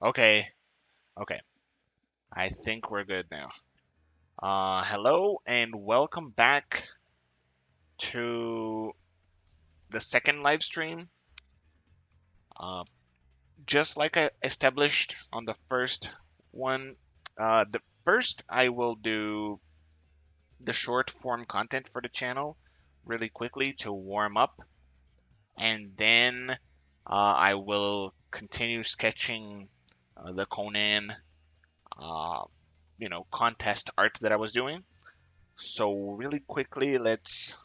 Okay, okay. I think we're good now. Hello and welcome back to the second live stream. Uh, just like I established on the first one, the first I will do the short form content for the channel really quickly to warm up, and then I will continue sketching the Conan, uh, contest art that I was doing. So really quickly, let's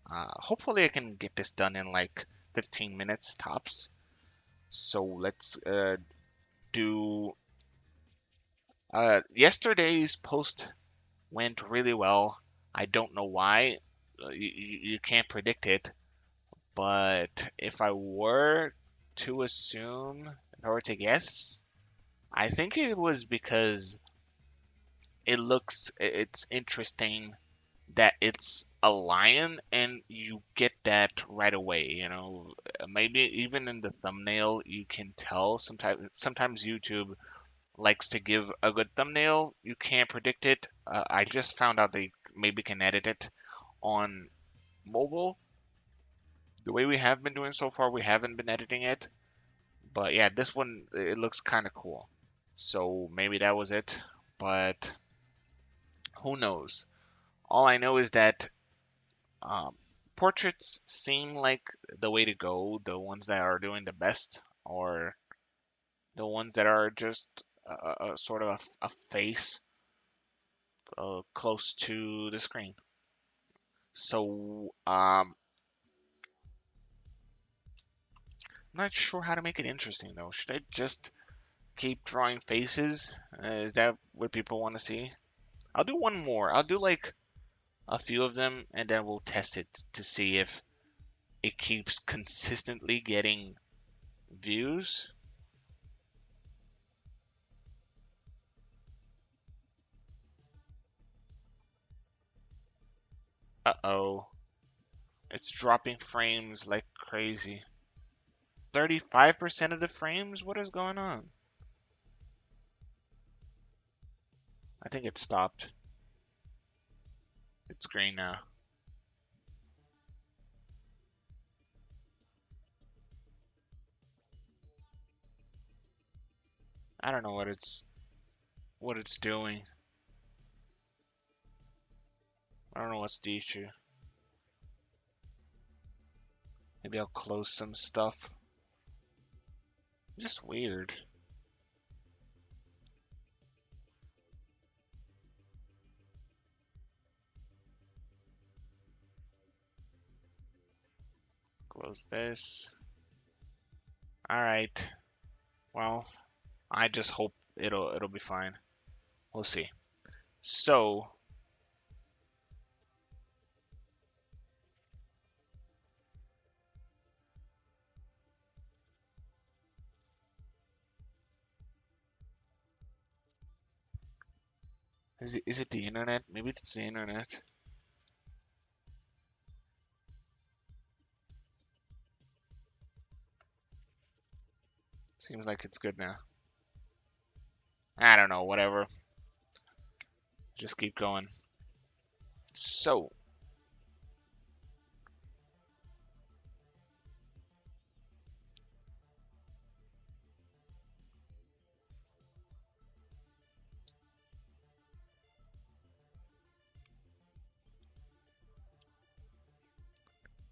hopefully I can get this done in like 15 minutes tops. So let's do yesterday's post went really well. I don't know why. You can't predict it, but if I were to assume, if I were to guess, I think it was because it's interesting that it's a lion and you get that right away, maybe even in the thumbnail you can tell. Sometimes YouTube likes to give a good thumbnail. You can't predict it. I just found out they maybe can edit it on mobile. The way we have been doing so far, we haven't been editing it, but yeah, this one it looks kind of cool, so maybe that was it, but who knows. All I know is that Um, portraits seem like the way to go. The ones that are doing the best, or the ones that are just a sort of a face close to the screen. So I'm not sure how to make it interesting though. Should I just keep drawing faces? Is that what people want to see? I'll do one more. I'll do like a few of them, and then we'll test it to see if it keeps consistently getting views. Uh-oh. It's dropping frames like crazy. 35% of the frames? What is going on? I think it stopped. It's green now. I don't know what it's doing. I don't know what's the issue. Maybe I'll close some stuff. Just weird. Close this. Alright. Well, I just hope it'll be fine. We'll see. So, is it the internet? Maybe it's the internet. Seems like it's good now. I don't know, whatever. Just keep going. So,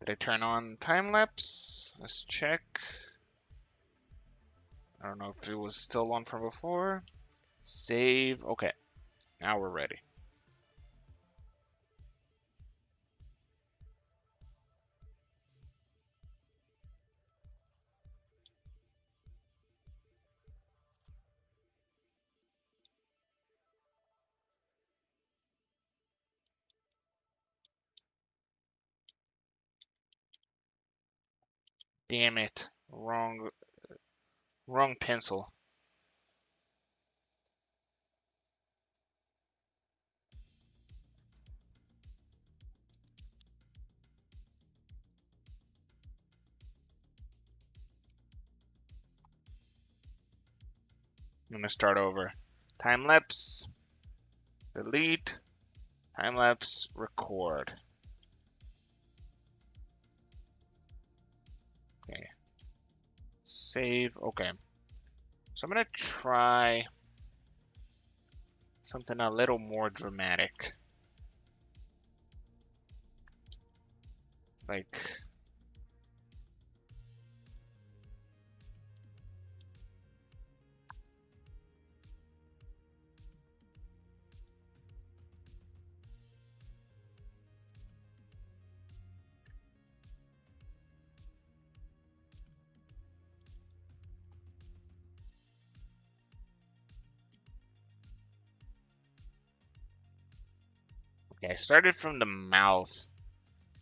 did I turn on time lapse? Let's check. I don't know if it was still on from before. Save. Okay, now we're ready. Damn it. Wrong pencil. I'm gonna start over. Time lapse, delete, time lapse, record. Okay, save. Okay, so I'm gonna try something a little more dramatic. Like, okay, I started from the mouth,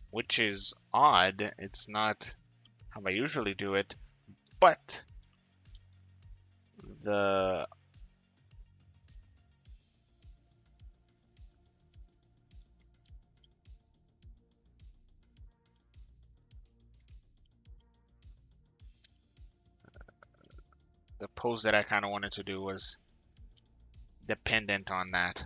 which is odd. It's not how I usually do it, but the the pose that I kind of wanted to do was dependent on that.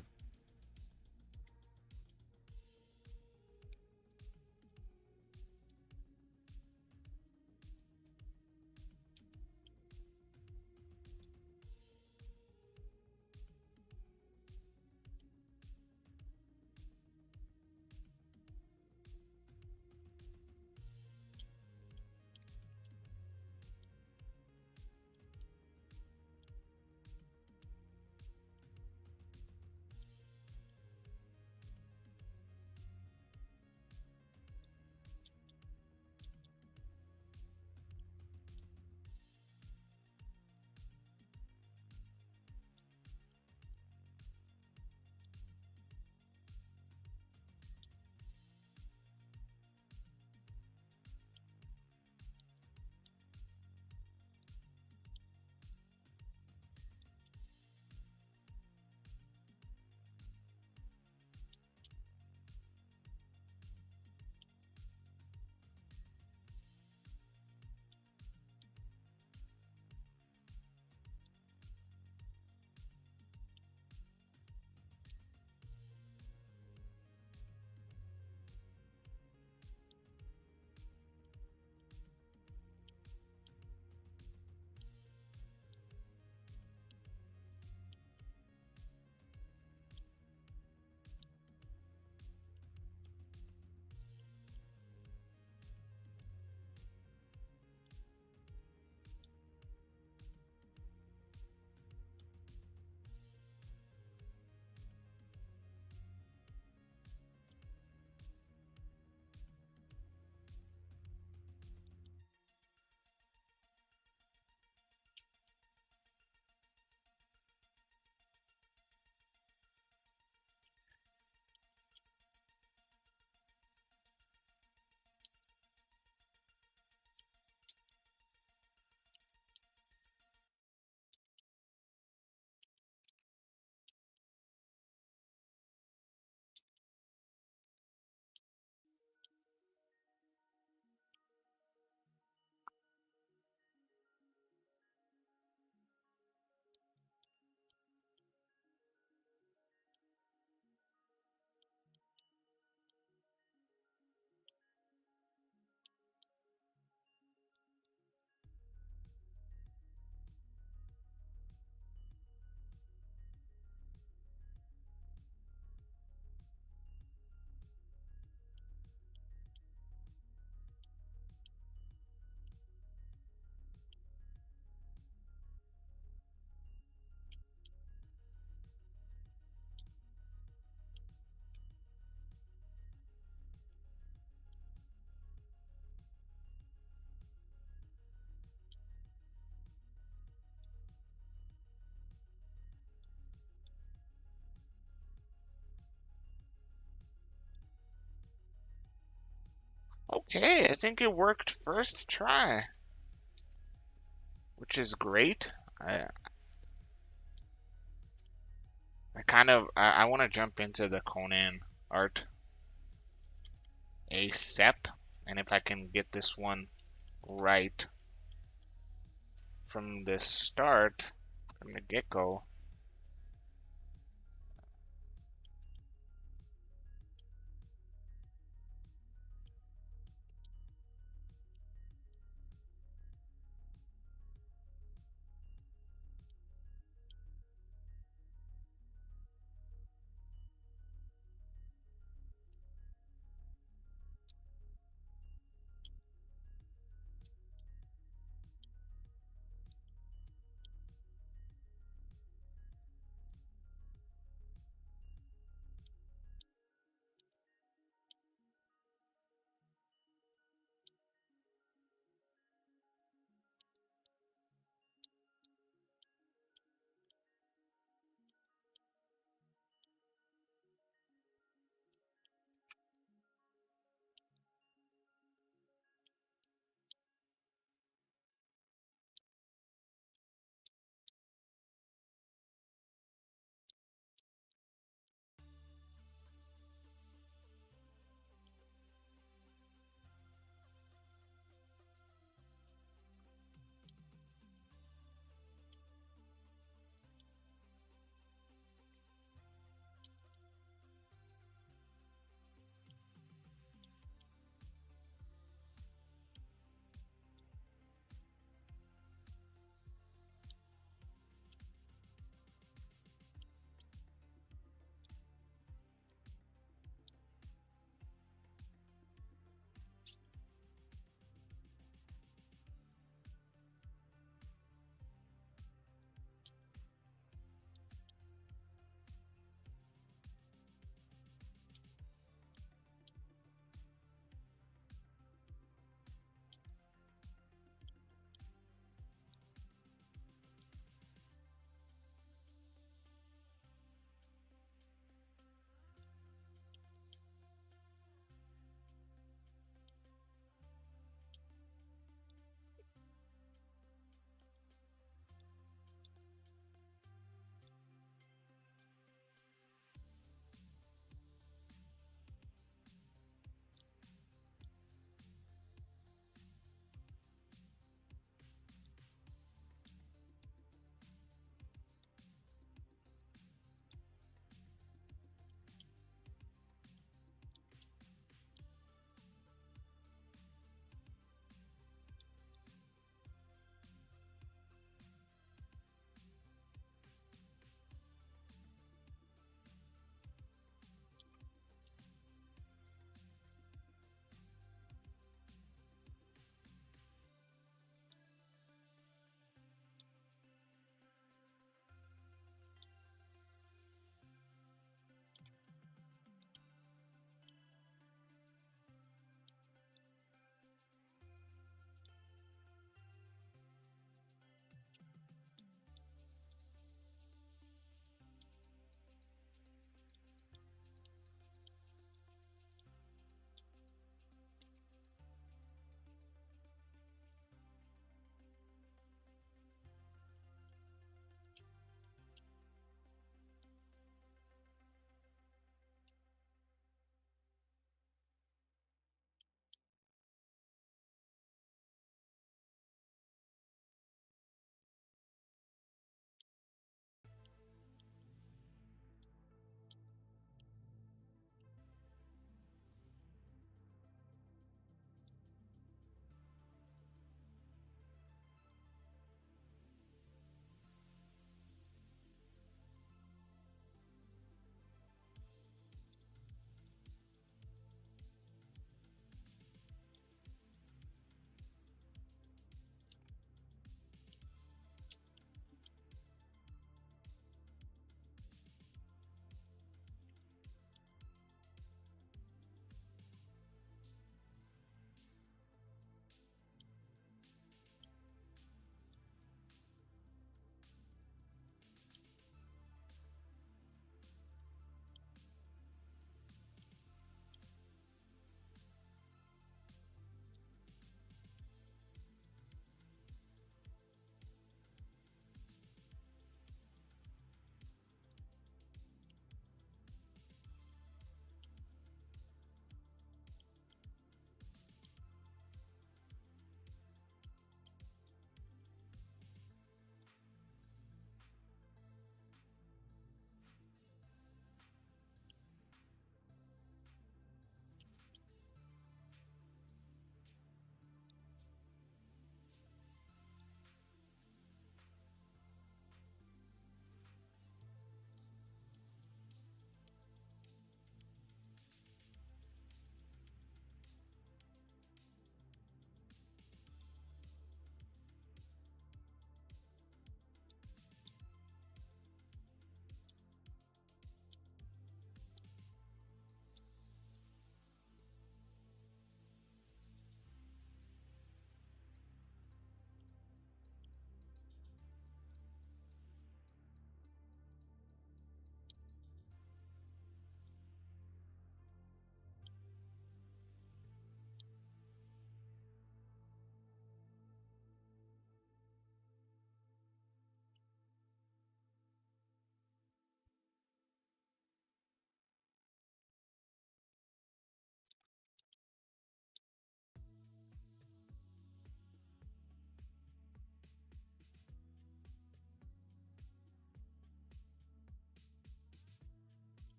Okay, I think it worked first try, which is great. I I want to jump into the Conan art ASAP, and if I can get this one right from the start, from the get-go.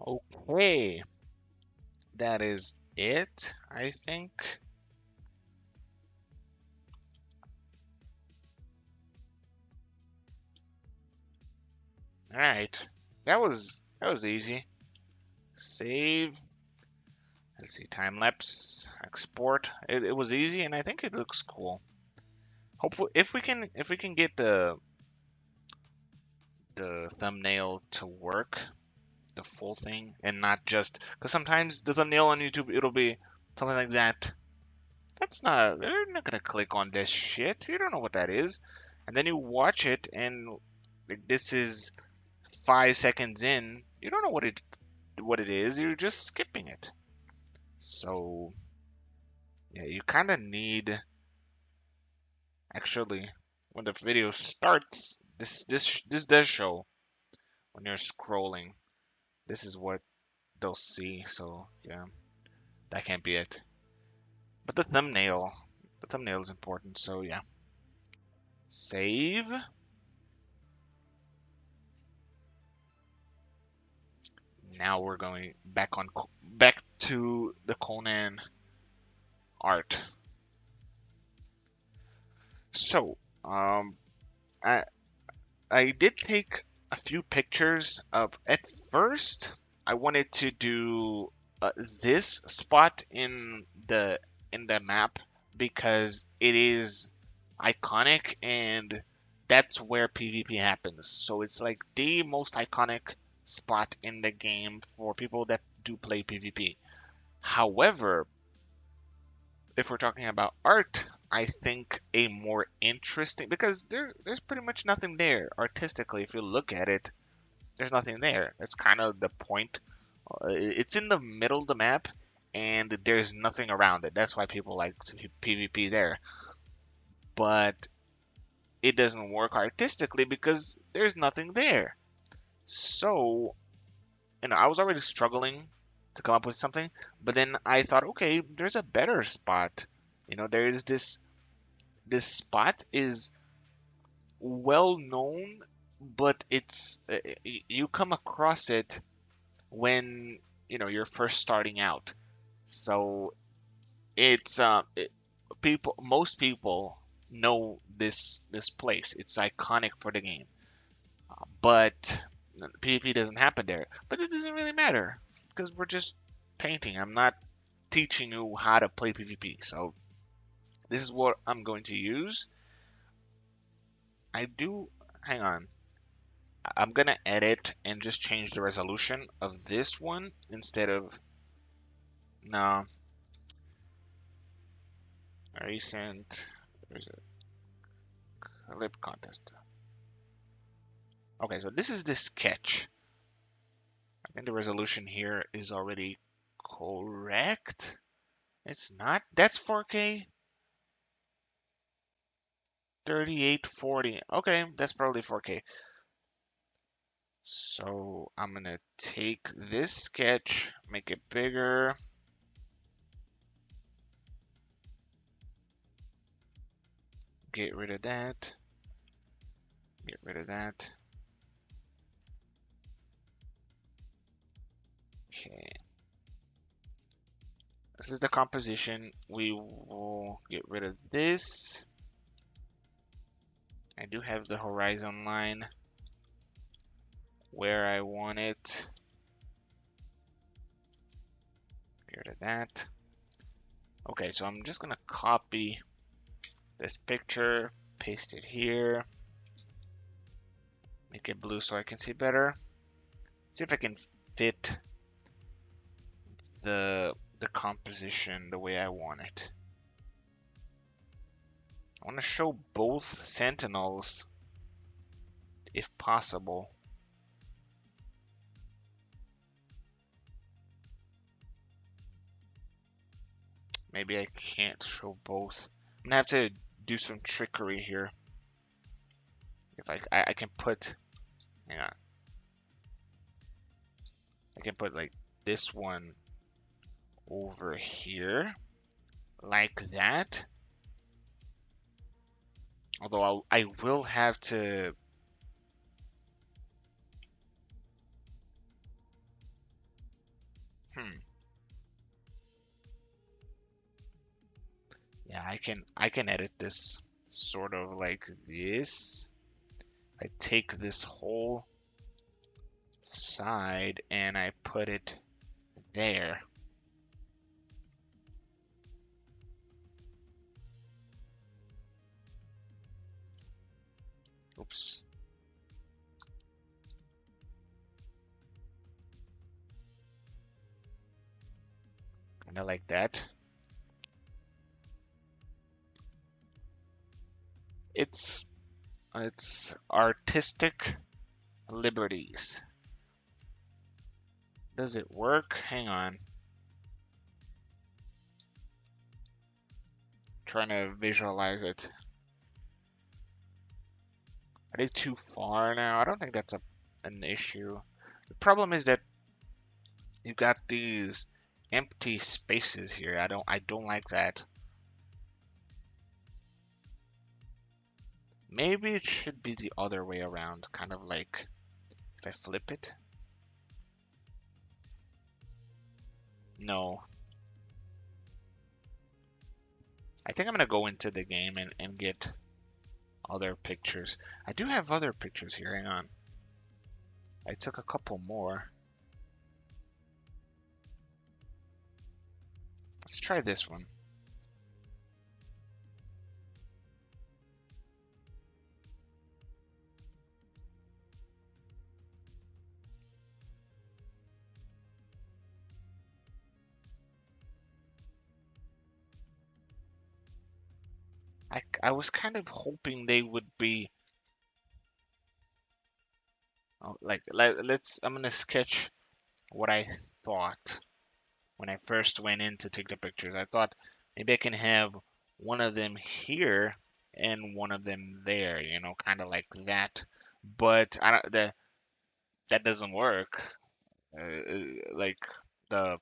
Okay, that is it, I think. All right, that was easy. Save. Let's see, time lapse, export. It was easy, and I think it looks cool. Hopefully, if we can get the thumbnail to work, the full thing, and not just because sometimes the thumbnail on YouTube it'll be something like that. That's not. They're not gonna click on this shit. You don't know what that is, and then you watch it, and like, this is 5 seconds in. You don't know what it is. You're just skipping it. So yeah, you kind of need actually when the video starts. This does show when you're scrolling. This is what they'll see. So yeah, that can't be it. But the thumbnail is important. So yeah, save. Now we're going back to the Conan art. So I I did take a few pictures of. At first, I wanted to do this spot in the map because it is iconic and that's where PvP happens. So it's like the most iconic spot in the game for people that do play PvP. However, if we're talking about art, I think a more interesting because there's pretty much nothing there artistically. If you look at it, there's nothing there. That's kind of the point. It's in the middle of the map, and there's nothing around it. That's why people like PvP there. But it doesn't work artistically because there's nothing there. So, I was already struggling to come up with something, but then I thought, okay, there's a better spot. There is this spot is well known, but it's you come across it when you're first starting out. So it's most people know this place. It's iconic for the game, but PvP doesn't happen there. But it doesn't really matter because we're just painting. I'm not teaching you how to play PvP. So this is what I'm going to use. I do. Hang on. I'm gonna edit and just change the resolution of this one instead of no recent. Where's it? Clip contest. Okay, so this is the sketch. I think the resolution here is already correct. It's not. That's 4K. 3840. Okay, that's probably 4K. So I'm gonna take this sketch, make it bigger. Get rid of that. Get rid of that. Okay. This is the composition. We will get rid of this. I do have the horizon line where I want it. Get rid of that. Okay, so I'm just gonna copy this picture, paste it here, make it blue so I can see better. See if I can fit the composition the way I want it. I want to show both sentinels if possible. Maybe I can't show both. I'm gonna have to do some trickery here. If I can put, hang on, I can put like this one over here, like that. Although I will have to Hmm. Yeah, I can edit this sort of like this. I take this whole side and I put it there. Oops. Kind of like that. It's it's artistic liberties. Does it work? Hang on. Trying to visualize it. Are they too far now? I don't think that's an issue. The problem is that you got these empty spaces here. I don't like that. Maybe it should be the other way around, kind of like if I flip it. No. I think I'm gonna go into the game and get other pictures. I do have other pictures here. Hang on. I took a couple more. Let's try this one. I was kind of hoping they would be like let's I'm gonna sketch what I thought when I first went in to take the pictures. I thought maybe I can have one of them here and one of them there, kind of like that. But I don't, that doesn't work. Like the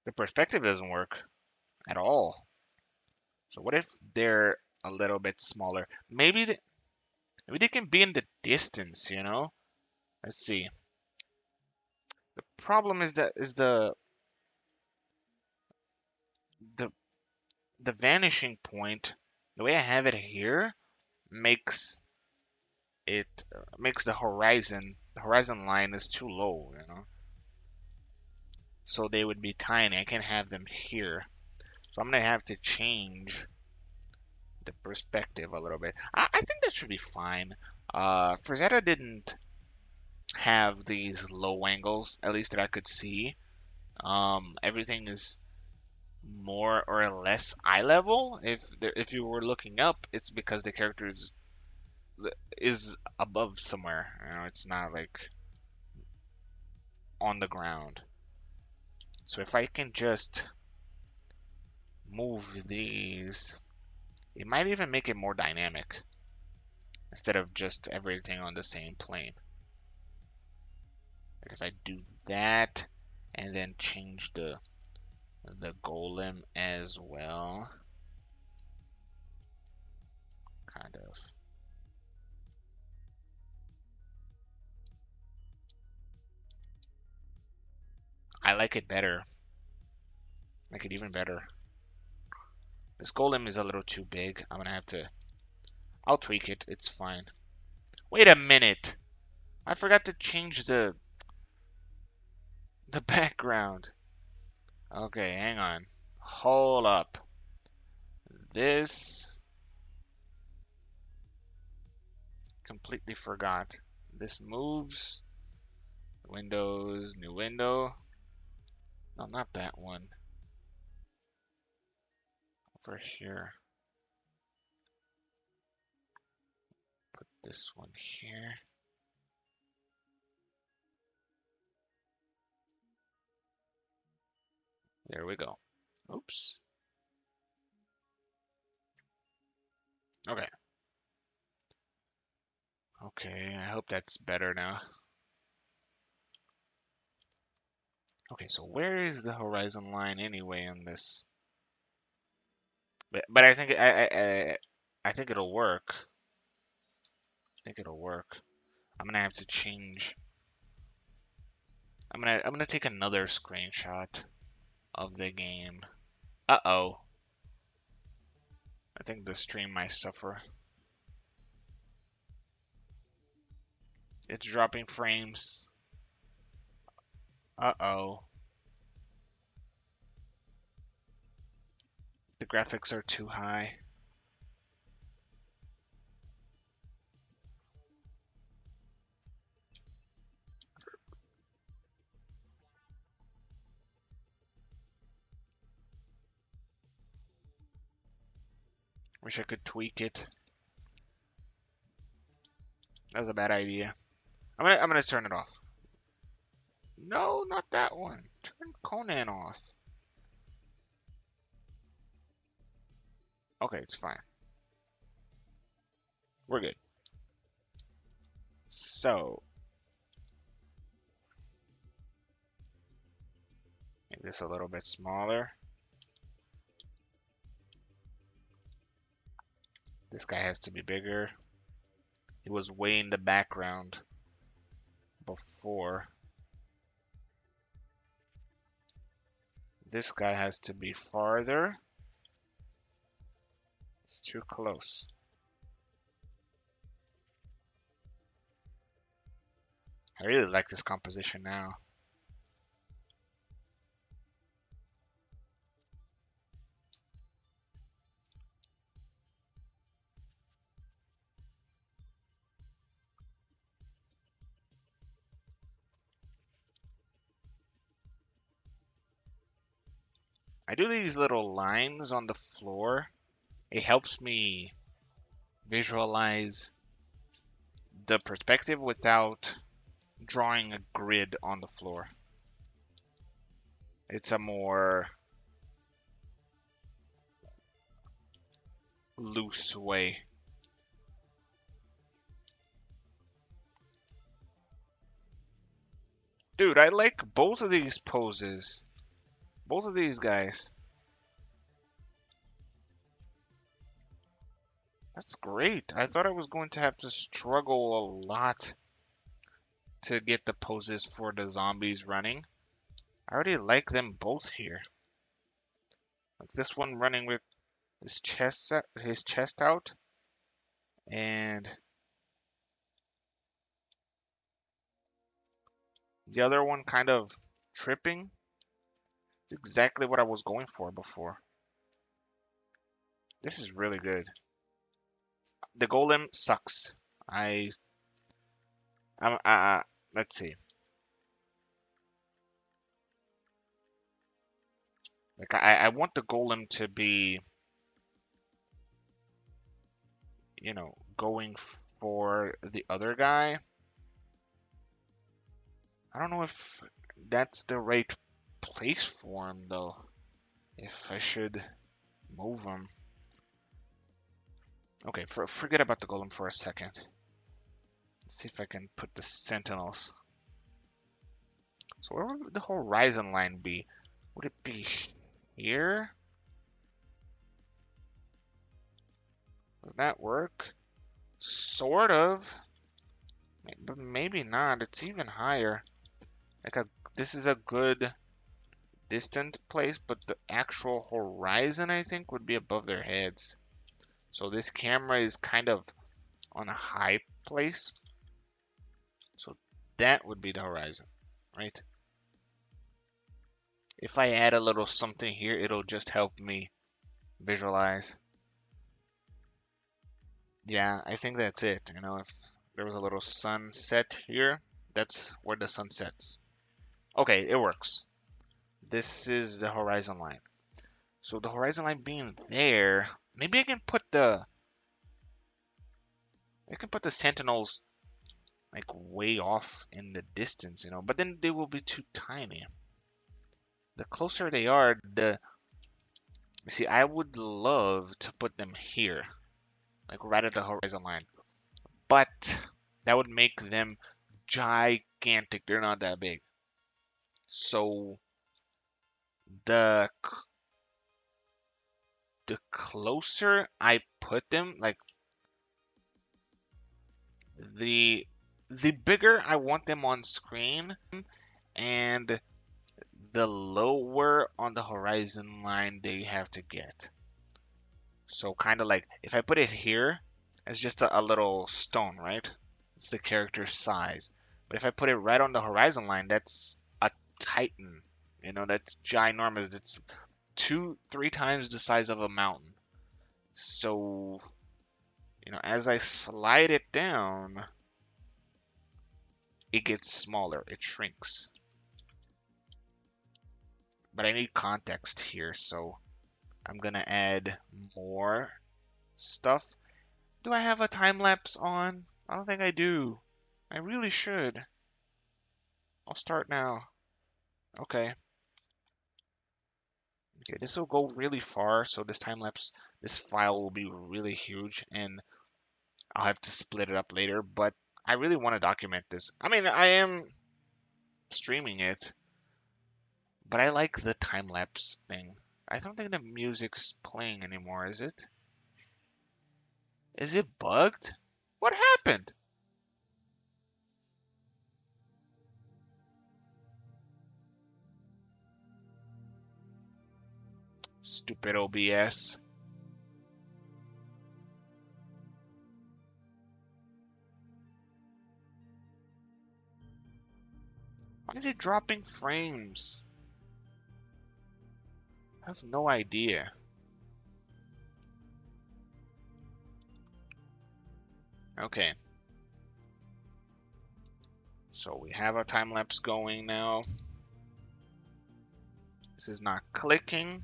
the perspective doesn't work at all. So what if they're a little bit smaller? Maybe they can be in the distance. Let's see. The problem is that is the the vanishing point. The way I have it here makes it makes the horizon line is too low. So they would be tiny. I can't have them here. So I'm gonna have to change the perspective a little bit. I think that should be fine. Frazetta didn't have these low angles, at least that I could see. Everything is more or less eye level. If you were looking up, it's because the character is above somewhere. It's not like on the ground. So if I can just move these, it might even make it more dynamic instead of just everything on the same plane. Like if I do that and then change the golem as well, kind of. I like it better. I like it even better. This golem is a little too big. I'll tweak it. It's fine. Wait a minute. I forgot to change the background. Okay, hang on. Hold up. This completely forgot. This moves. Windows, new window. No, not that one. Over here. Put this one here. There we go. Oops. Okay. Okay, I hope that's better now. Okay, so where is the horizon line anyway in this? But I think I think it'll work. I think it'll work. I'm gonna have to change. I'm gonna take another screenshot of the game. Uh-oh. I think the stream might suffer. It's dropping frames. Uh-oh. The graphics are too high. Wish I could tweak it. That was a bad idea. I'm gonna turn it off. No, not that one. Turn Conan off. Okay, it's fine. We're good. So, make this a little bit smaller. This guy has to be bigger. He was way in the background before. This guy has to be farther. It's too close. I really like this composition now. I do these little lines on the floor. It helps me visualize the perspective without drawing a grid on the floor. It's a more loose way. Dude, I like both of these poses. Both of these guys. That's great. I thought I was going to have to struggle a lot to get the poses for the zombies running. I already like them both here. Like this one running with his chest out, and the other one kind of tripping. It's exactly what I was going for before. This is really good. The golem sucks. Let's see. Like I want the golem to be, you know, going for the other guy. I don't know if that's the right place for him though. If I should move him. Okay, forget about the golem for a second. Let's see if I can put the sentinels. So where would the horizon line be? Would it be here? Does that work? Sort of. But maybe not. It's even higher. This is a good distant place, but the actual horizon, I think, would be above their heads. So this camera is kind of on a high place. So that would be the horizon, right? If I add a little something here, it'll just help me visualize. Yeah, I think that's it. You know, if there was a little sunset here, that's where the sun sets. Okay, it works. This is the horizon line. So the horizon line being there, maybe I can put the sentinels like way off in the distance, you know, but then they will be too tiny. The closer they are, you see, I would love to put them here, like right at the horizon line, but that would make them gigantic. They're not that big. So the closer I put them, like the bigger I want them on screen, and the lower on the horizon line they have to get. So kind of like if I put it here, it's just a little stone, right? It's the character size. But if I put it right on the horizon line, that's a titan. That's ginormous. That's 2, 3 times the size of a mountain. So, as I slide it down, it gets smaller. It shrinks. But I need context here, so I'm gonna add more stuff. Do I have a time lapse on? I don't think I do. I really should. I'll start now. Okay. Okay, this will go really far, so this time lapse, this file will be really huge, and I'll have to split it up later, but I really want to document this. I mean, I am streaming it, but I like the time lapse thing. I don't think the music's playing anymore, is it? Is it bugged? What happened? Stupid OBS. Why is it dropping frames? I have no idea. Okay. So we have our time lapse going now. This is not clicking.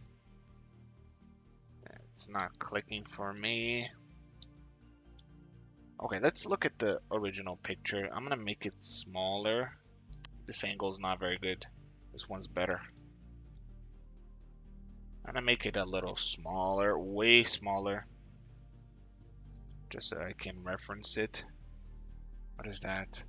It's not clicking for me. Okay, let's look at the original picture. I'm gonna make it smaller. This angle is not very good. This one's better. I'm gonna make it a little smaller, way smaller, just so I can reference it. What is that?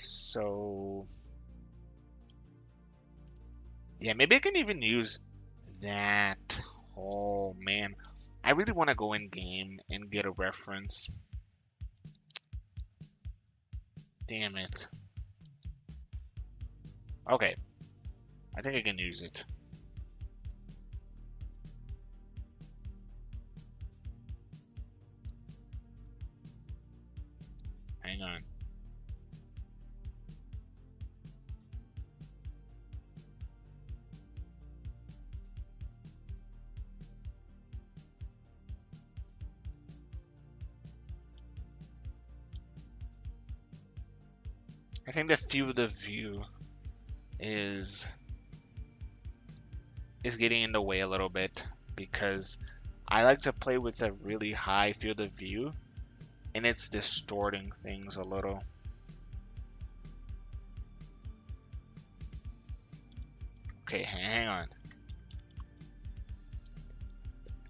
So, yeah, maybe I can even use that. Oh man, I really want to go in game and get a reference. Damn it. Okay, I think I can use it. Hang on. I think the field of view is getting in the way a little bit because I like to play with a really high field of view and it's distorting things a little. Okay, hang on.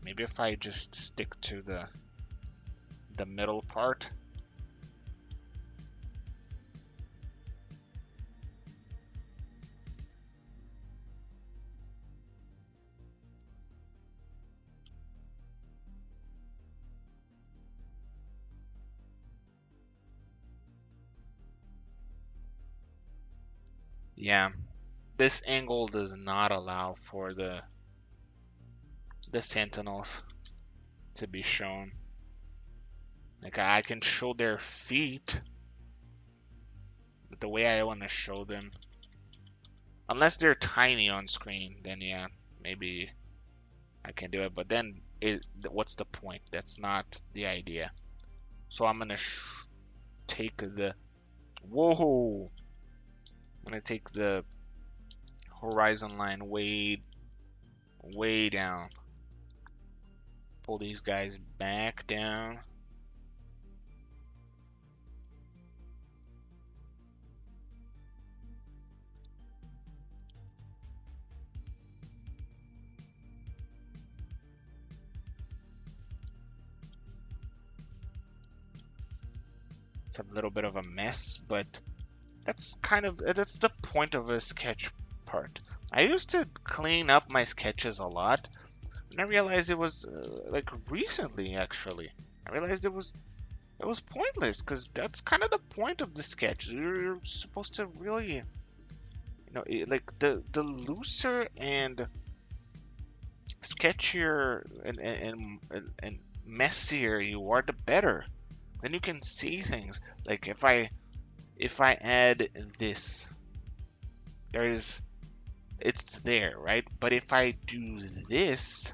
Maybe if I just stick to the middle part. Yeah, this angle does not allow for the sentinels to be shown. Like I can show their feet, but the way I want to show them, unless they're tiny on screen, then yeah, maybe I can do it. But then what's the point? That's not the idea. So I'm gonna take the whoa. I'm gonna take the horizon line way down. Pull these guys back down. It's a little bit of a mess, but that's the point of a sketch part. I used to clean up my sketches a lot. And I realized it was like recently actually. I realized it was pointless because that's kind of the point of the sketch. You're supposed to really, like the looser and sketchier and messier you are, the better. Then you can see things. Like if I add this, there's it's there, right? But if I do this,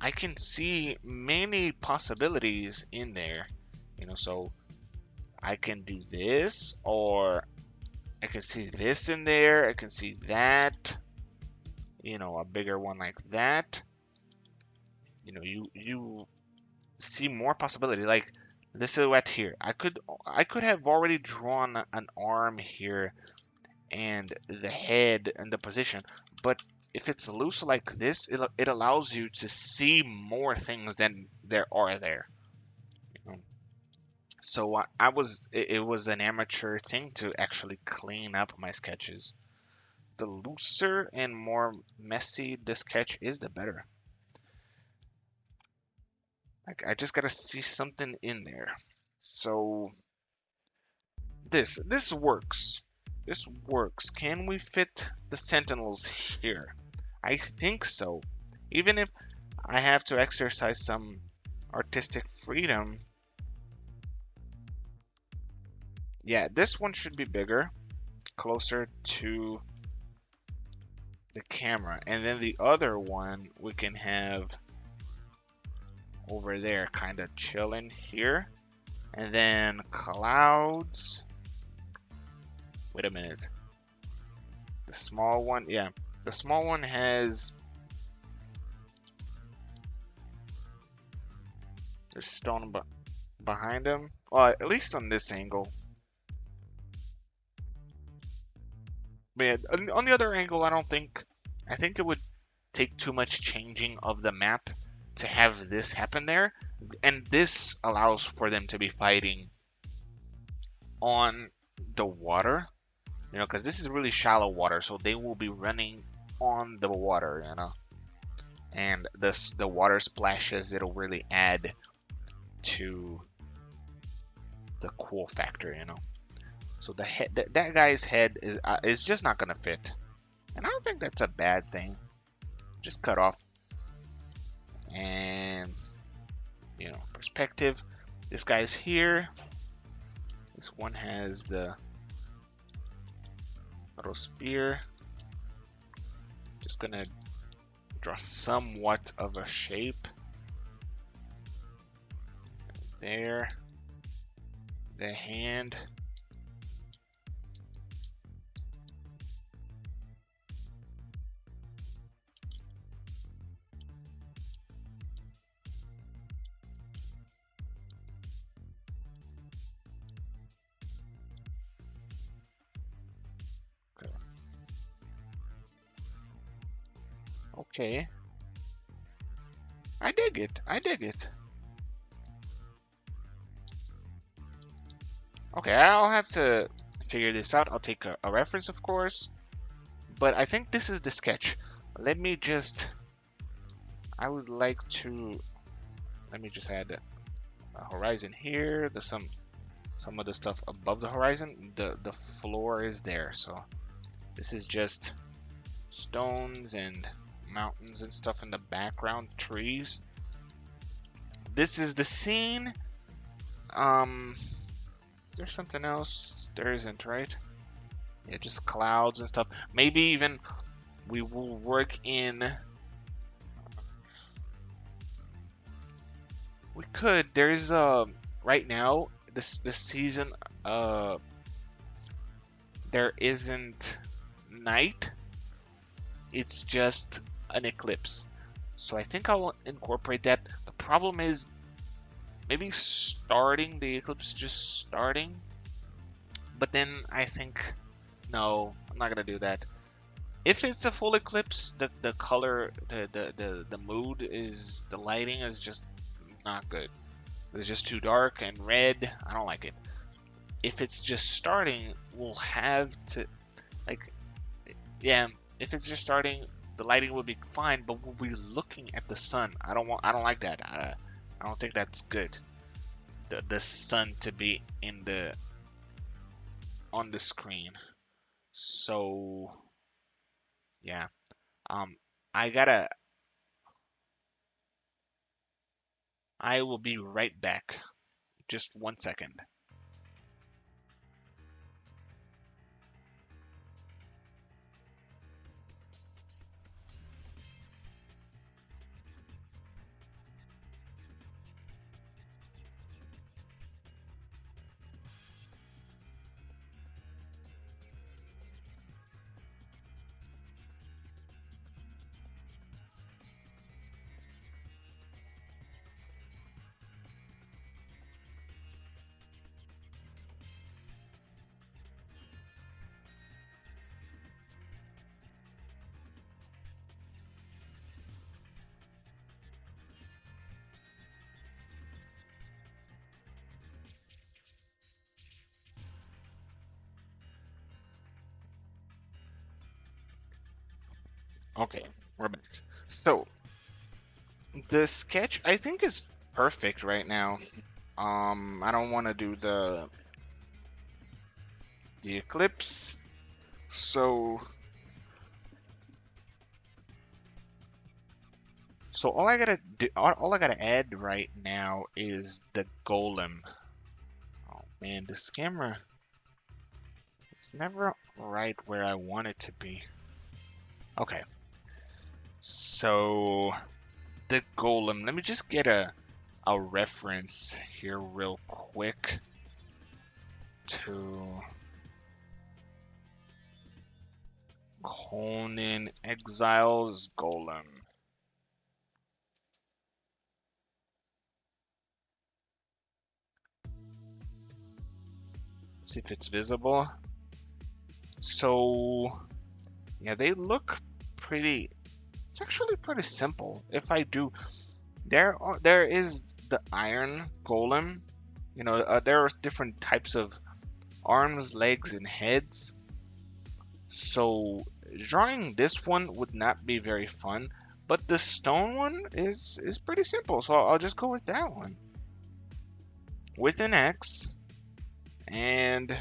I can see many possibilities in there. So I can do this, or I can see this in there. I can see that. A bigger one like that. You see more possibility. Like the silhouette here. I could have already drawn an arm here and the head and the position, but if it's loose like this, it allows you to see more things than there are there. So it was an amateur thing to actually clean up my sketches. The looser and more messy the sketch is, the better. Like I just gotta see something in there. So this works. This works. Can we fit the sentinels here? I think so. Even if I have to exercise some artistic freedom. Yeah, this one should be bigger, closer to the camera. And then the other one we can have over there, kind of chilling here. And then clouds. Wait a minute. The small one, yeah. The small one has the stone behind him. Well, at least on this angle. But yeah, on the other angle, I think it would take too much changing of the map to have this happen there. And this allows for them to be fighting on the water, because this is really shallow water, so they will be running on the water, and the water splashes, it'll really add to the cool factor, So the head, that guy's head is just not gonna fit, and I don't think that's a bad thing. Just cut off, and perspective. This guy's here. This one has the little spear. Just gonna draw somewhat of a shape there. The hand. Okay. I dig it. I dig it. Okay, I'll have to figure this out. I'll take a reference, of course. But I think this is the sketch. Let me just... I would like to... Let me just add a horizon here. There's some of the stuff above the horizon. The floor is there. So this is just stones and mountains and stuff in the background, trees. This is the scene. There's something else. There isn't, right? Yeah, just clouds and stuff. Maybe even we will work in. We could. There's right now this season there isn't night. It's just an eclipse. So I think I'll incorporate that. The problem is maybe starting the eclipse, just starting. But then I think, no, I'm not gonna do that. If it's a full eclipse, the color, the mood is, the lighting is just not good. It's just too dark and red. I don't like it. If it's just starting, we'll have to, like, yeah, if it's just starting, the lighting will be fine, but we'll be looking at the sun. I don't like that. I don't think that's good. The sun to be in the on the screen. So yeah, um, I gotta. I will be right back. Just 1 second. Okay, we're back. So the sketch I think is perfect right now. I don't want to do the eclipse. So all I gotta do, all I gotta add right now is the golem. Oh man, this camera, it's never right where I want it to be. Okay, so the golem. Let me just get a reference here real quick to Conan Exiles Golem. See if it's visible. So yeah, they look pretty. It's actually pretty simple. If I do, there is the iron golem. You know, there are different types of arms, legs, and heads. So drawing this one would not be very fun, but the stone one is pretty simple. So I'll just go with that one with an X, and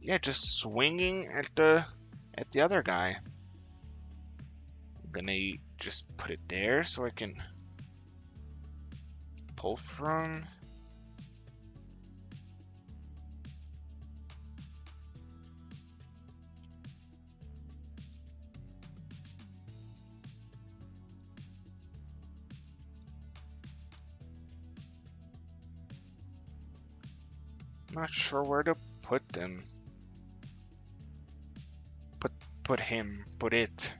yeah, just swinging at the other guy. I'm gonna just put it there so I can pull from. Not sure where to put them. Put him. Put it.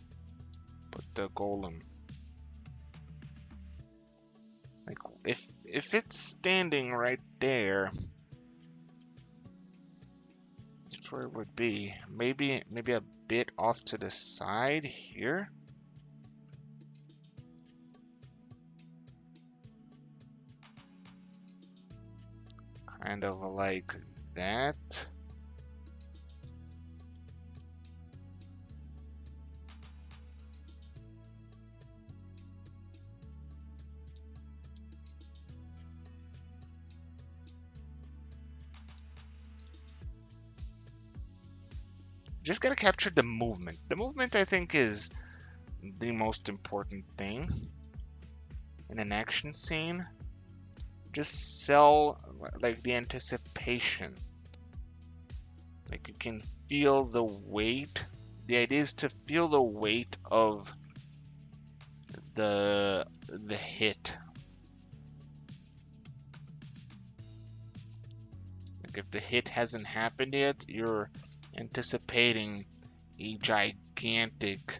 Put the golem. Like if it's standing right there, that's where it would be. Maybe a bit off to the side here. Kind of like that. Just gotta capture the movement. The movement, I think, is the most important thing in an action scene. Just sell like the anticipation. Like you can feel the weight. The idea is to feel the weight of the hit. Like if the hit hasn't happened yet, you're anticipating a gigantic.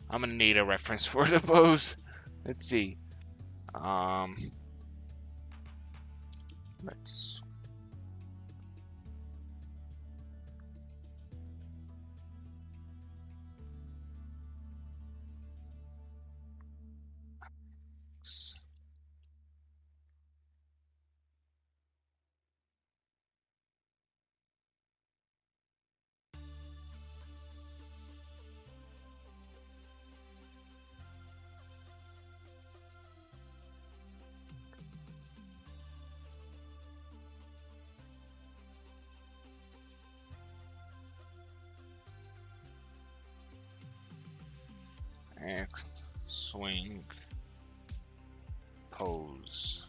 I'm gonna need a reference for the pose. Let's see. Um, let's X swing pose.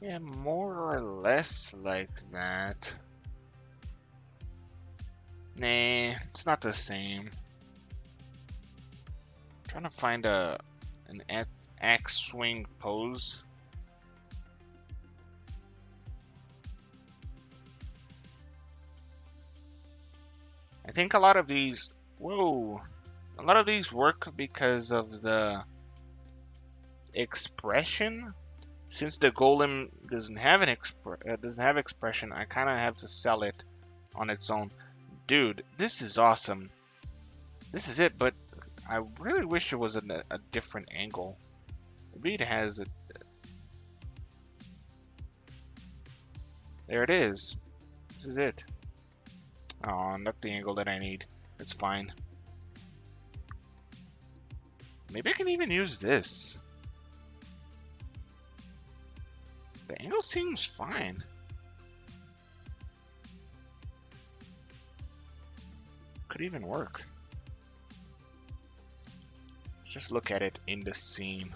Yeah, more or less like that. Nah, it's not the same. Trying to find an X swing pose. I think a lot of these, whoa, a lot of these work because of the expression. Since the golem doesn't have expression, I kind of have to sell it on its own. Dude, this is awesome. This is it, but I really wish it was a different angle. Maybe it has a. There it is. This is it. Oh, not the angle that I need. It's fine. Maybe I can even use this. The angle seems fine. Could even work. Let's just look at it in the scene.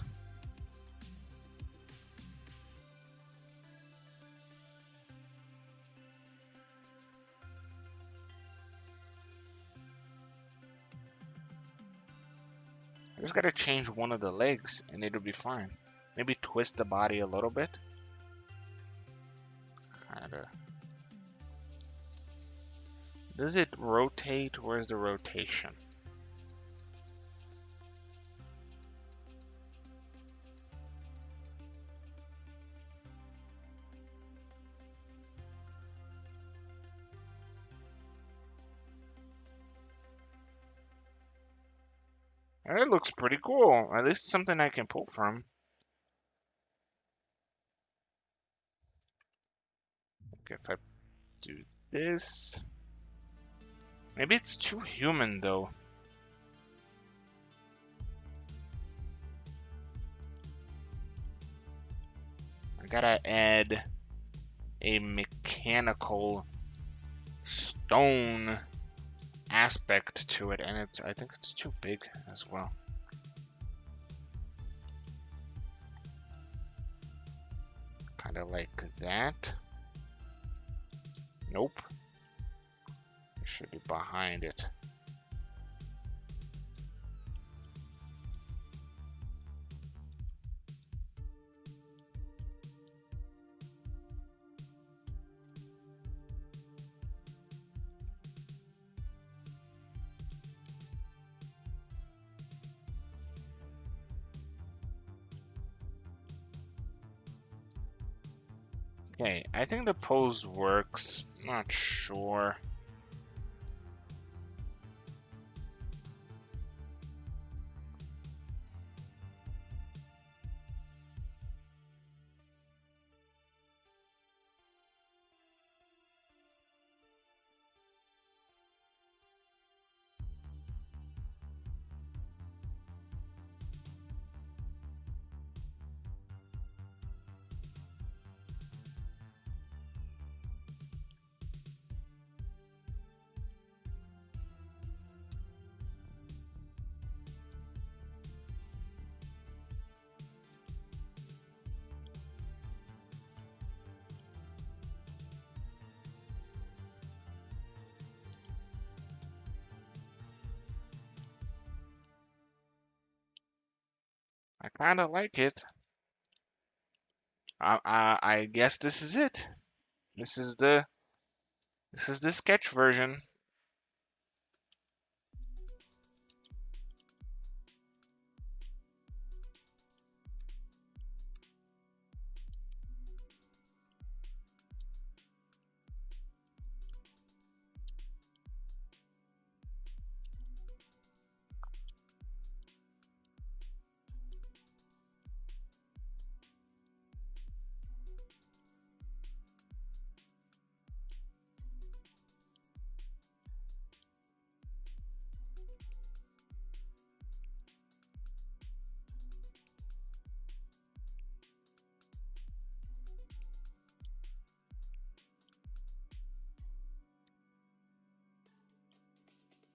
I just gotta change one of the legs and it'll be fine. Maybe twist the body a little bit. Kinda. Does it rotate? Where's the rotation? It looks pretty cool. At least something I can pull from. Okay, if I do this. Maybe it's too human though. I gotta add a mechanical stone aspect to it, and I think it's too big as well. Kind of like that. Nope. It should be behind it. Okay, I think the pose works. Not sure. I kind of like it. I guess this is it. This is the sketch version.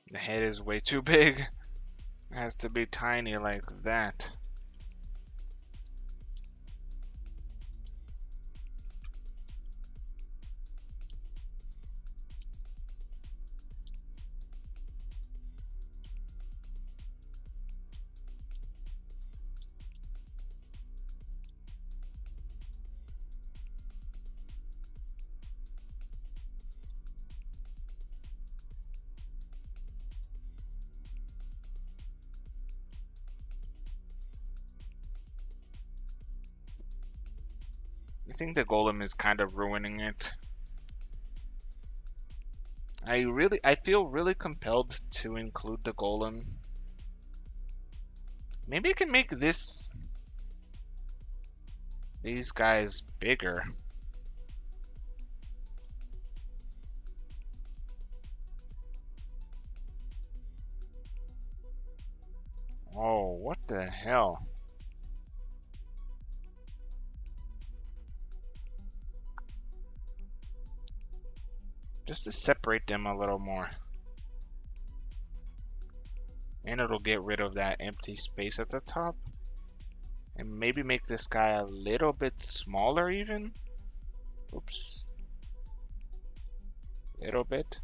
The head is way too big. It has to be tiny like that. I think the golem is kind of ruining it. I feel really compelled to include the golem. Maybe I can make these guys bigger. Oh, what the hell? Just to separate them a little more. And it'll get rid of that empty space at the top. And maybe make this guy a little bit smaller even. Oops. Little bit.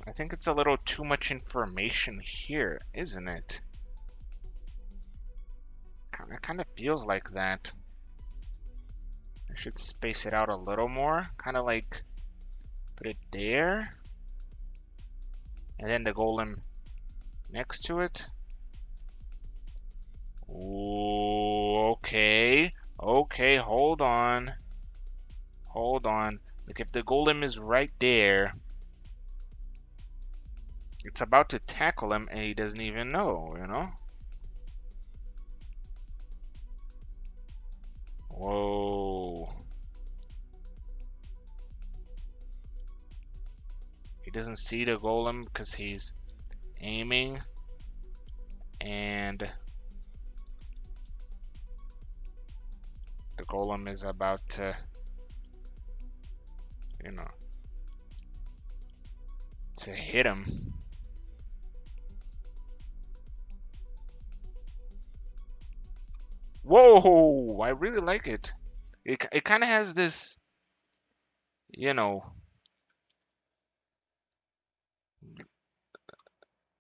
I think it's a little too much information here, isn't it? It kind of feels like that. I should space it out a little more. Kind of like put it there. And then the golem next to it. Ooh, okay. Okay, hold on. Hold on. Like if the golem is right there, it's about to tackle him and he doesn't even know, you know? Whoa. He doesn't see the golem because he's aiming. And the golem is about to, you know, to hit him. Whoa, I really like it. It kind of has this, you know,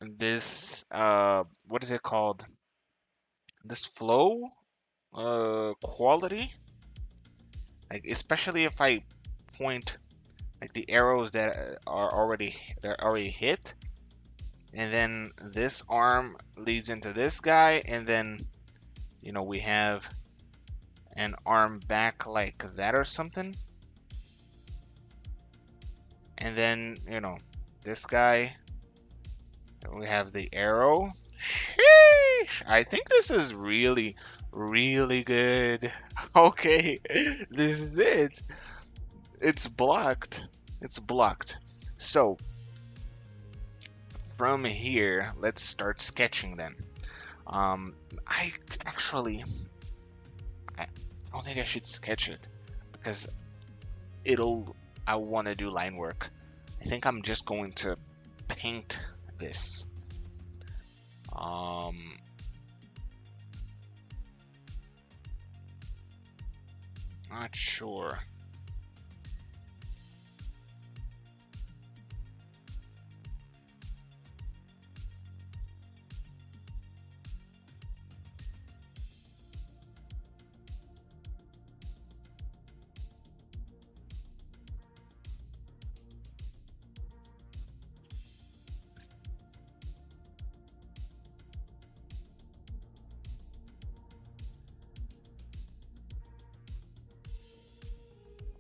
this what is it called? This flow quality. Like especially if I point like the arrows that are already hit, and then this arm leads into this guy, and then you know we have an arm back like that or something, and then you know this guy, we have the arrow. Sheesh! I think this is really really good. Okay, this is it. It's blocked. It's blocked. So from here, let's start sketching then. I actually, I don't think I should sketch it because I want to do line work. I think I'm just going to paint this. Not sure.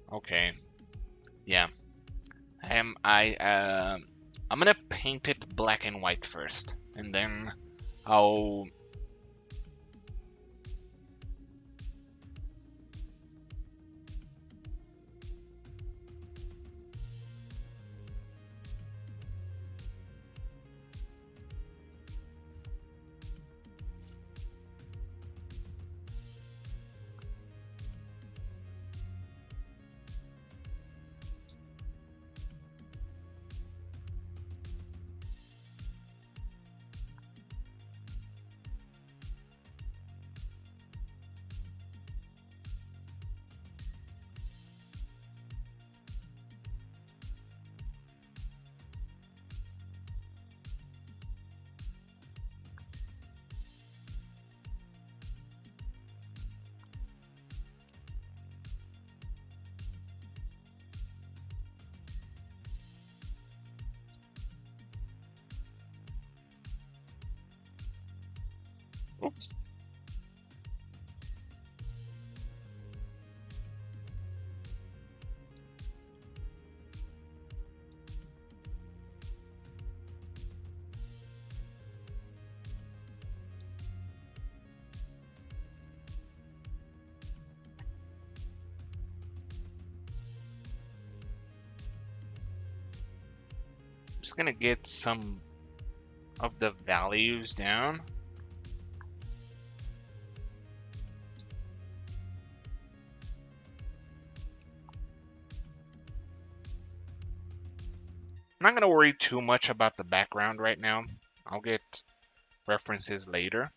Okay. Yeah. I'm gonna paint it black and white first, and then I'll Oops. Just gonna get some of the values down. I'm not gonna worry too much about the background right now. I'll get references later.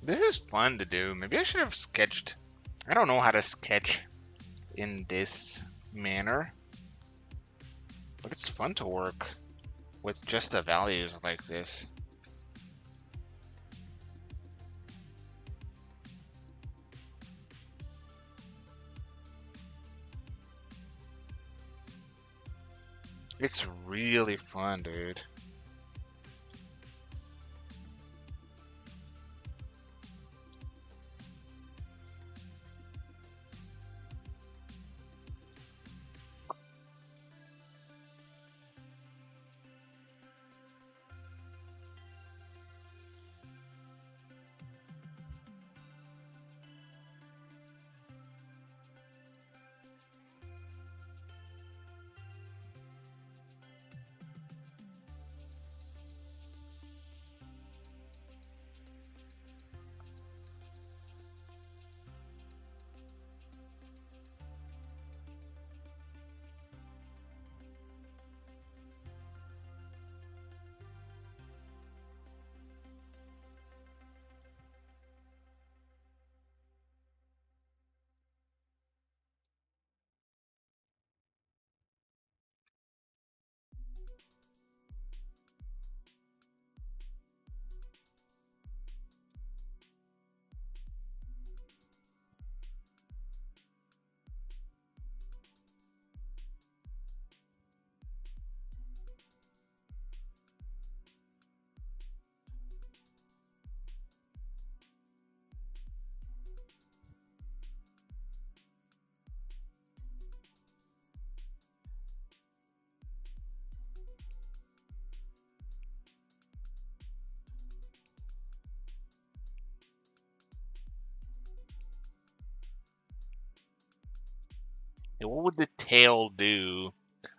This is fun to do. Maybe I should have sketched. I don't know how to sketch in this manner, but it's fun to work with just the values like this. It's really fun, dude. What would the tail do?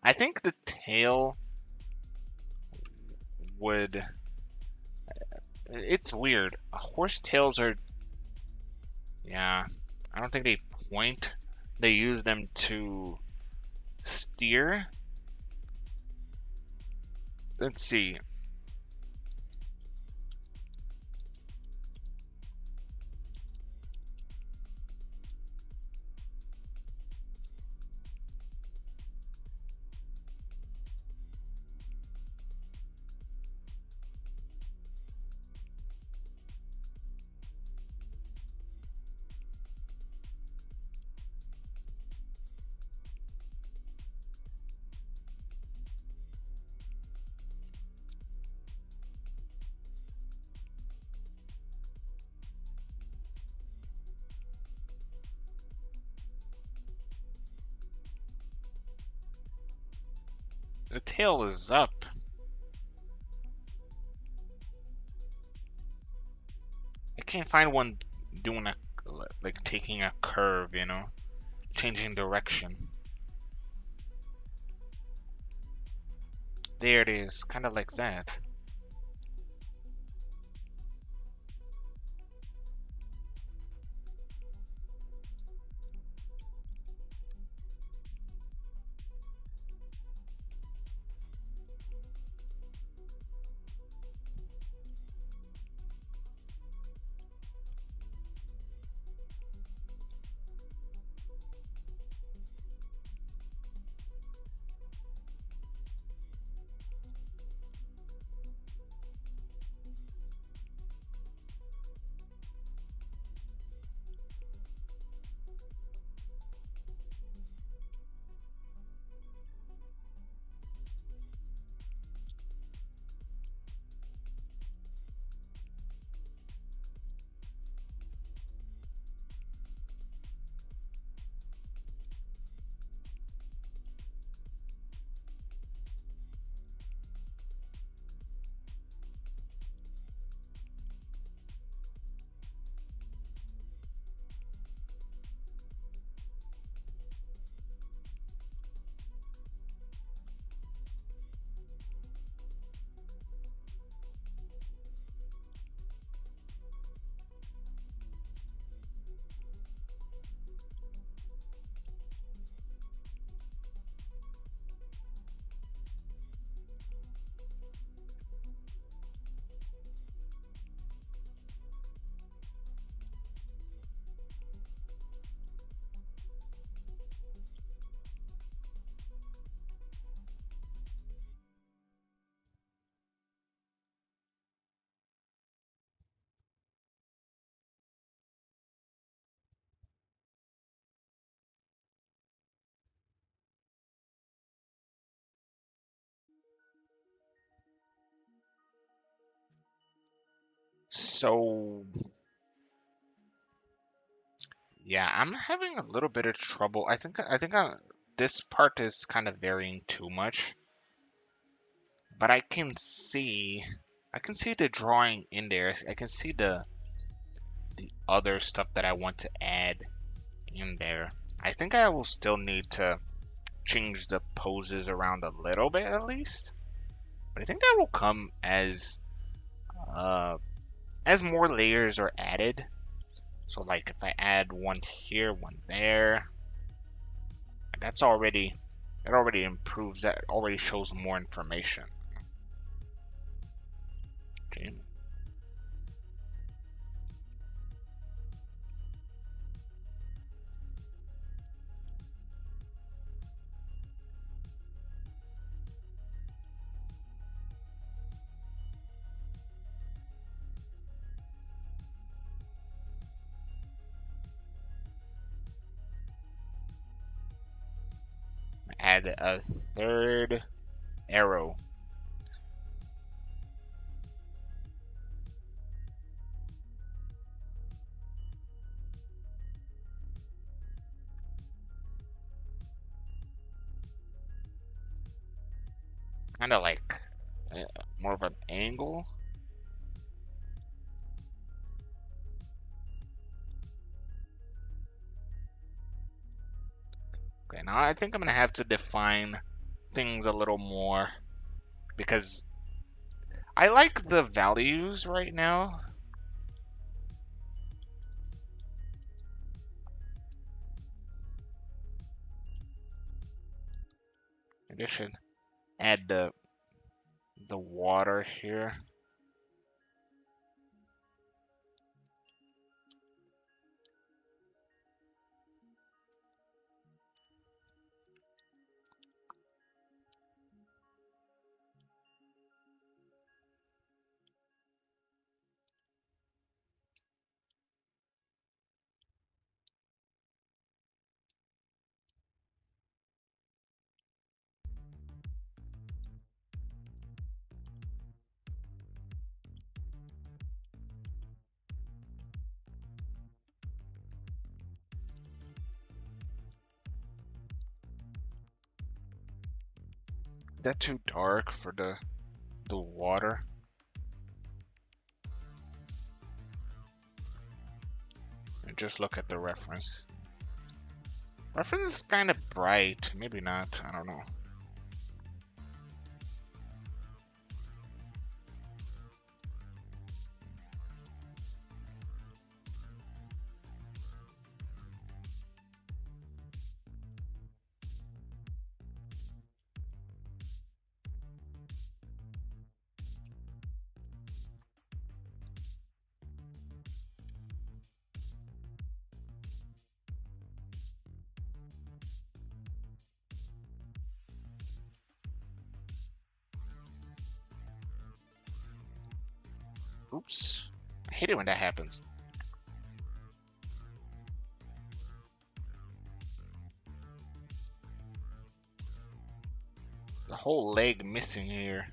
I think the tail would. It's weird. Horse tails are. Yeah. I don't think they point. They use them to steer. Let's see. The tail is up. I can't find one doing a like taking a curve, you know, changing direction. There it is, kind of like that. So yeah, I'm having a little bit of trouble. This part is kind of varying too much, but I can see the drawing in there. I can see the other stuff that I want to add in there. I think I will still need to change the poses around a little bit at least, but I think that will come uh as more layers are added. So like if I add one here, one there, that's already that already improves, that already shows more information. Okay. Add a third arrow. Kind of like more of an angle. Okay, now I think I'm gonna have to define things a little more because I like the values right now. Maybe I should add the water here. That too dark for the water. And just look at the reference. Reference is kind of bright. Maybe not. I don't know. Oops. I hate it when that happens. The whole leg missing here.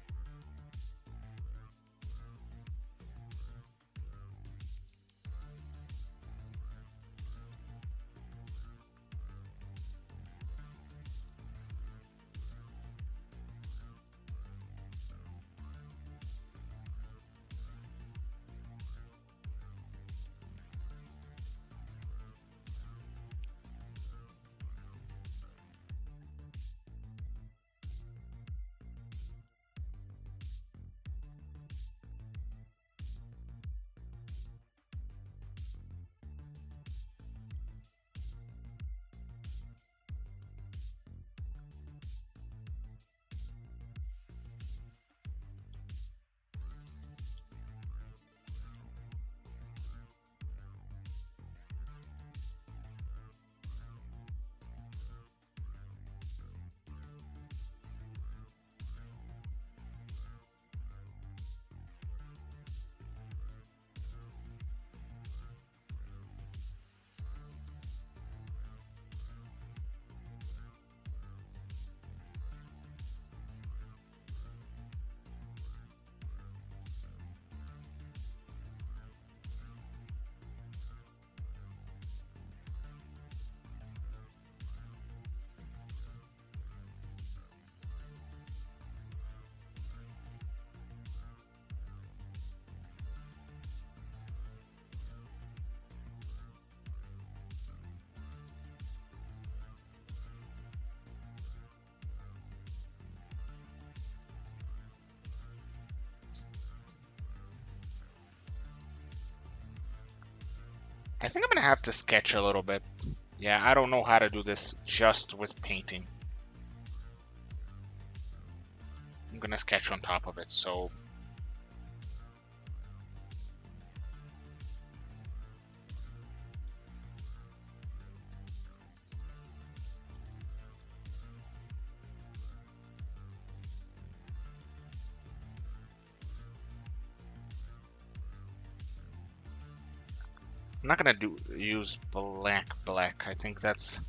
I think I'm gonna have to sketch a little bit. Yeah, I don't know how to do this just with painting. I'm gonna sketch on top of it, so I'm not gonna use black. I think that's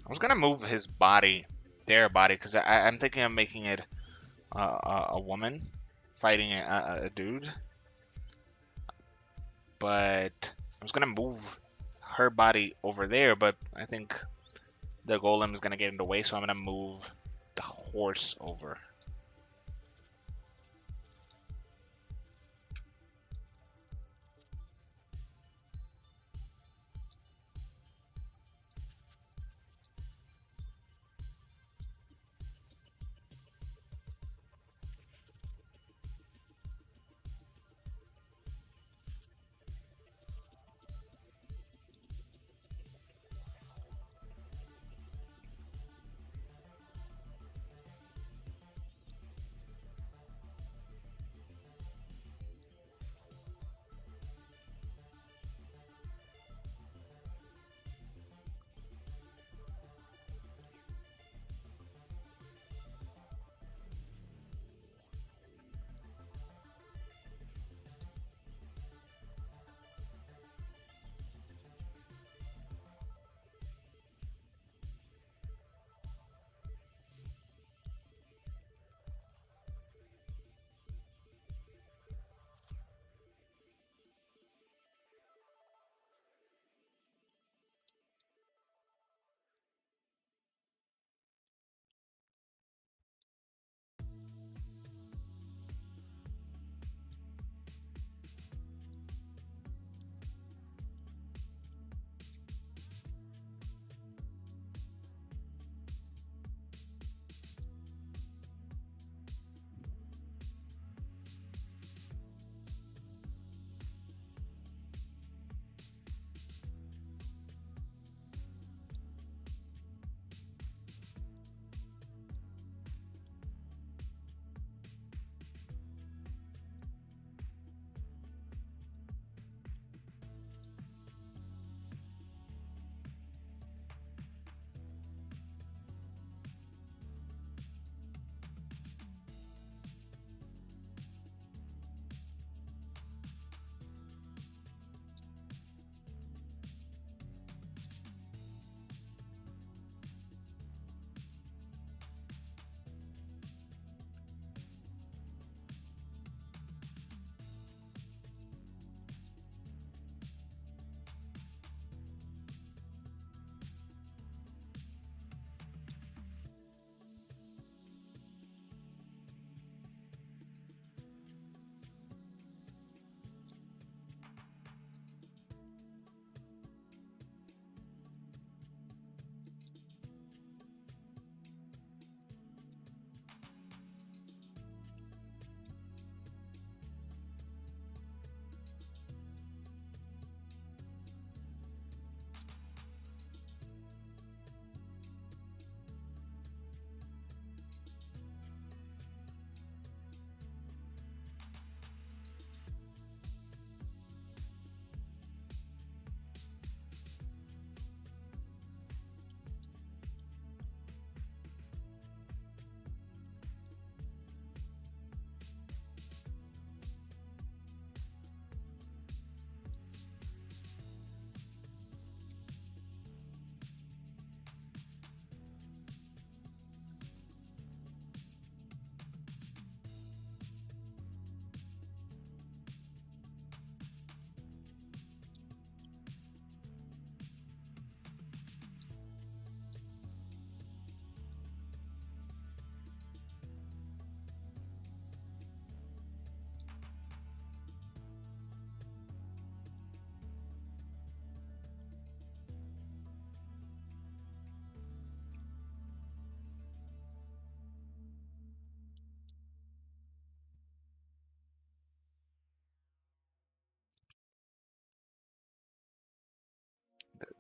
I was gonna move his body, their body, because I'm thinking of making it a woman fighting a dude, but I was gonna move her body over there, but I think the golem is gonna get in the way, so I'm gonna move the horse over.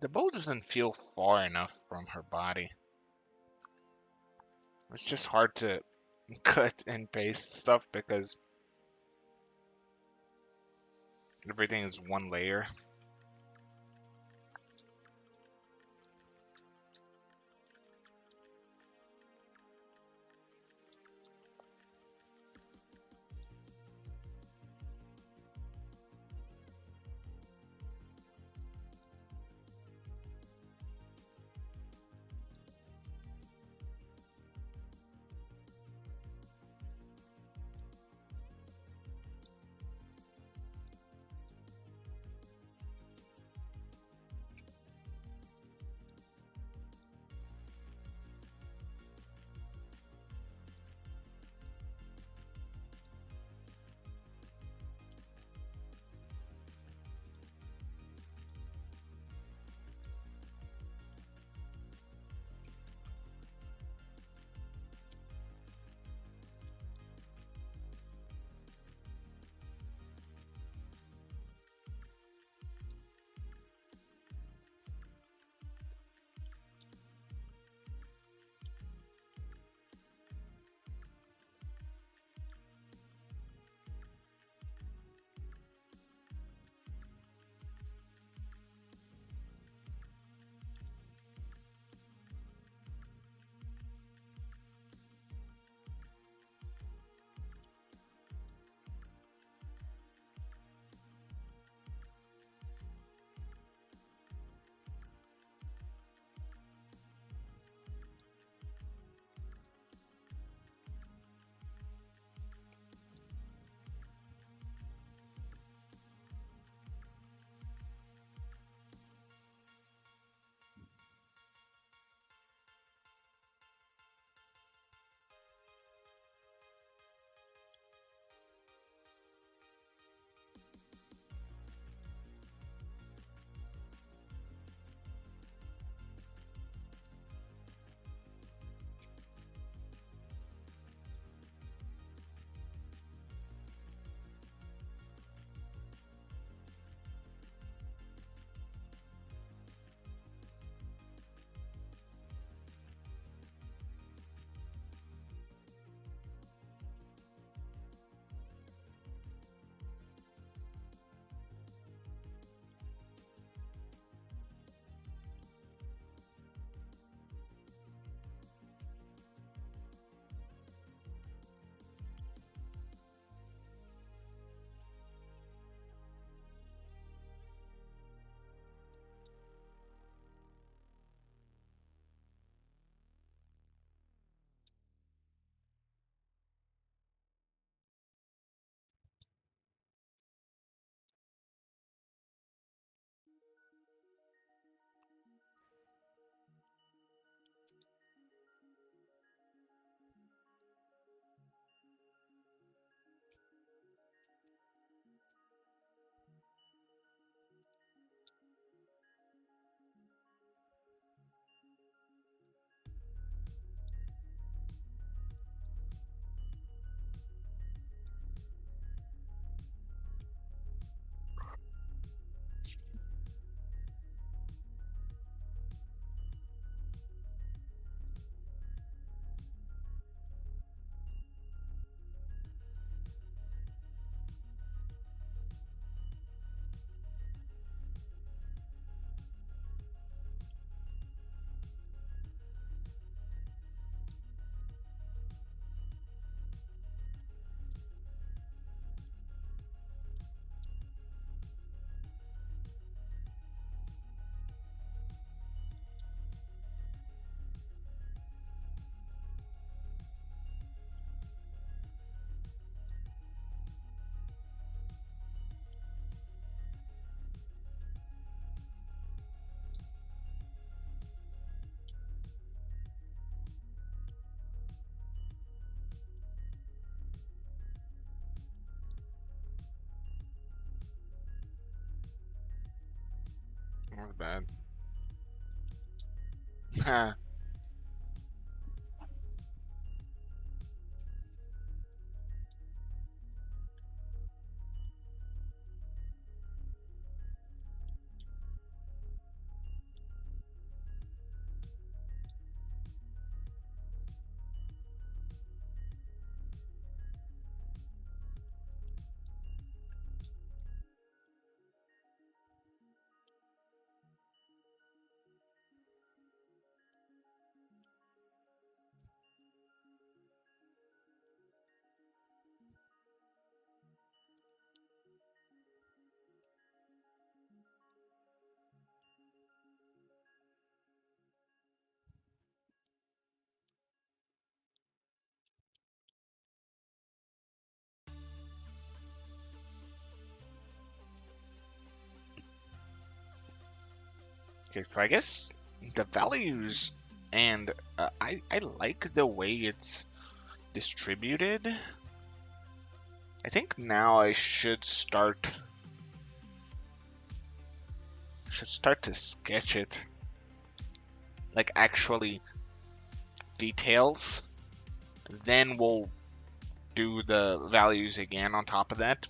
The bow doesn't feel far enough from her body. It's just hard to cut and paste stuff because everything is one layer. Not bad. Okay, so I guess the values, and I like the way it's distributed. I think now I should start to sketch it, like actually details. Then we'll do the values again on top of that.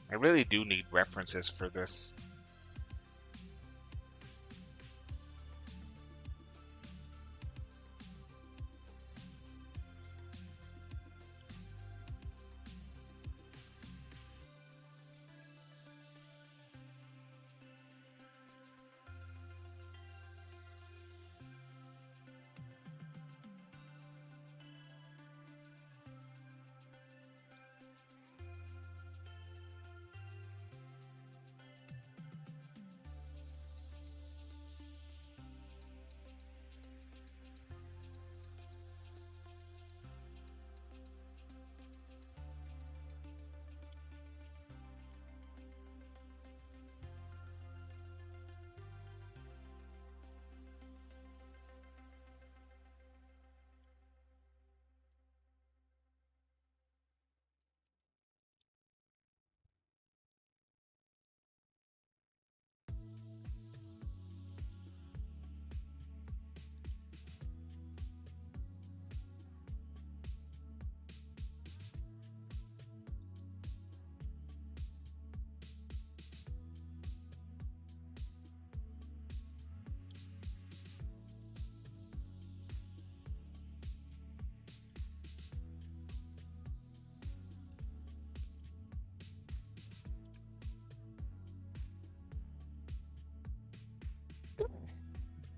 I really do need references for this.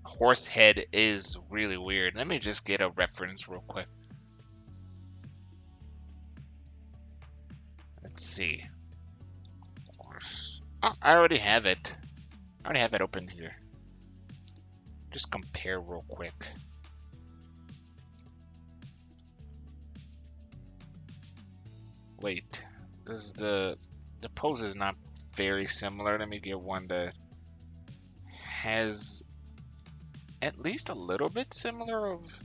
Horse head is really weird. Let me just get a reference real quick. Let's see. Horse. Oh, I already have it. I already have it open here. Just compare real quick. Wait, does the pose is not very similar. Let me get one that has at least a little bit similar of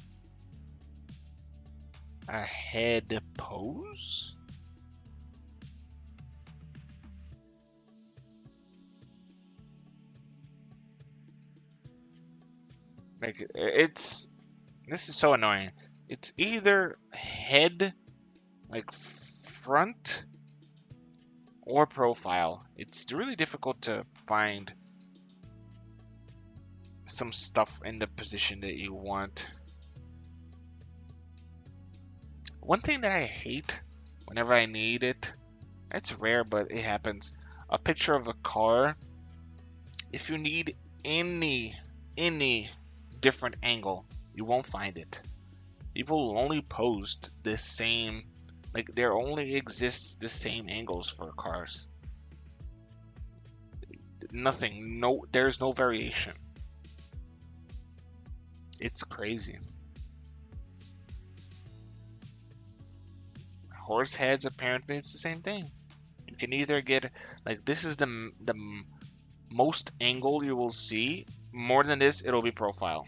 a head pose. Like this is so annoying. It's either head, like front, or profile. It's really difficult to find some stuff in the position that you want. One thing that I hate whenever I need it, it's rare, but it happens. A picture of a car. If you need any different angle, you won't find it. People will only post the same, like there only exists the same angles for cars. Nothing, there's no variation. It's crazy. Horse heads, apparently it's the same thing. You can either get, like this is the most angle you will see. More than this, it'll be profile.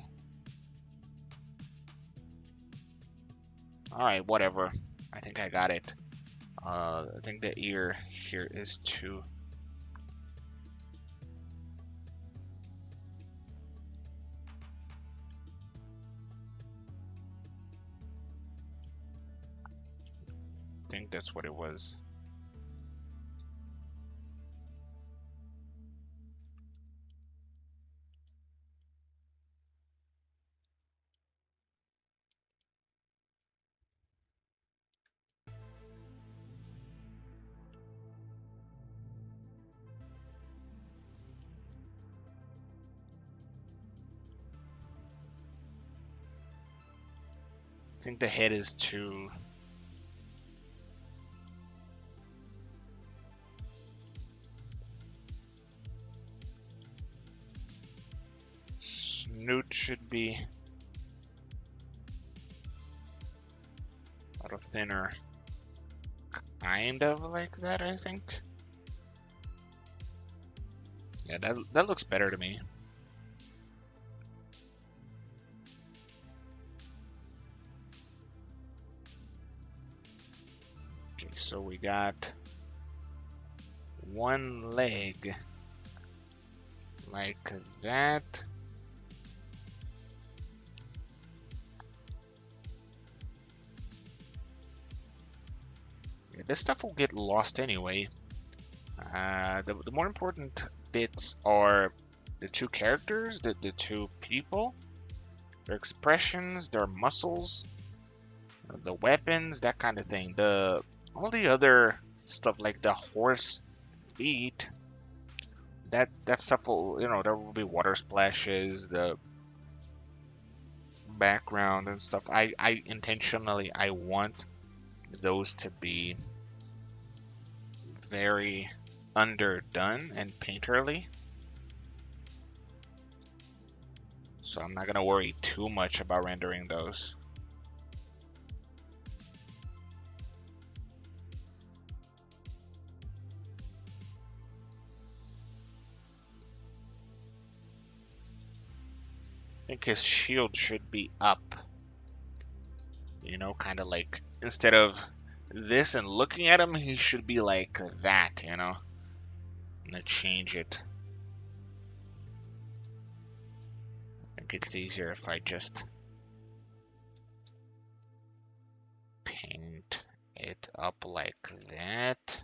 All right, whatever. I think I got it. I think the ear here is 2. I think that's what it was. I think the head is 2. Snoot should be a little thinner. Kind of like that, I think. Yeah, that looks better to me. Okay, so we got one leg like that. Yeah, this stuff will get lost anyway. The more important bits are the 2 characters, the 2 people, their expressions, their muscles, the weapons, that kind of thing. All the other stuff like the horse feet, that stuff will, there will be water splashes, the background and stuff. I intentionally I want those to be very underdone and painterly. So I'm not gonna worry too much about rendering those. I think his shield should be up. Kind of like instead of this and looking at him, he should be like that. I'm gonna change it. I think it's easier if I just paint it up like that.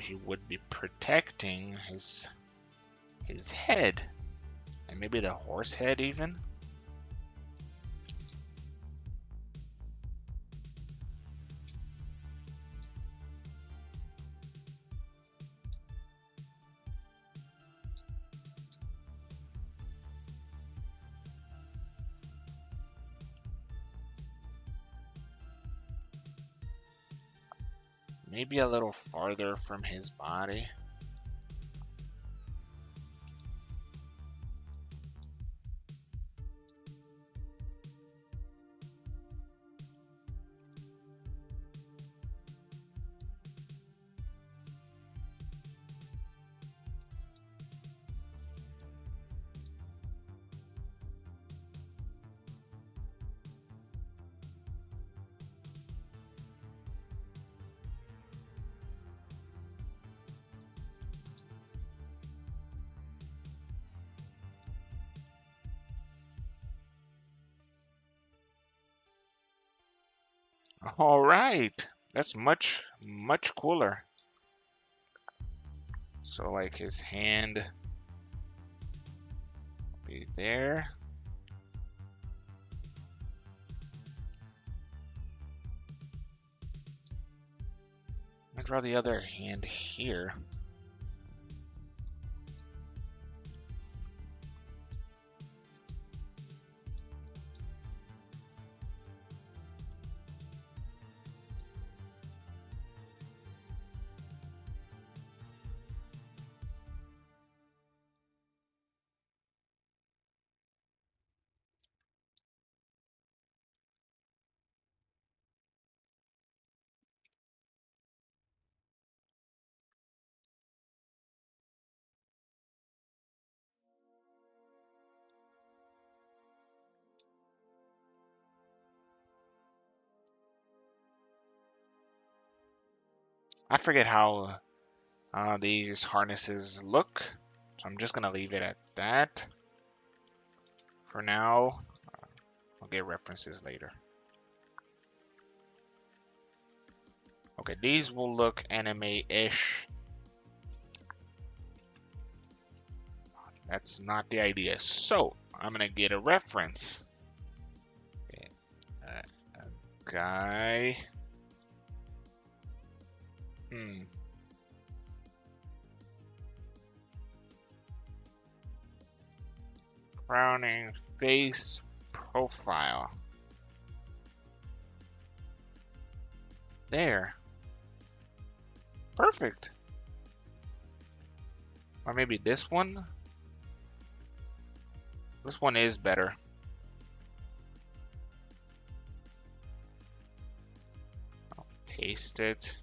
He would be protecting his head and maybe the horse head even. Maybe a little farther from his body. All right, that's much, much cooler. So like his hand be there. I draw the other hand here. I forget how these harnesses look, so I'm just gonna leave it at that for now. I'll get references later. Okay, these will look anime-ish. That's not the idea. So I'm gonna get a reference. Okay, a guy. Crowning face profile. There. Perfect. Or maybe this one? This one is better. I'll paste it.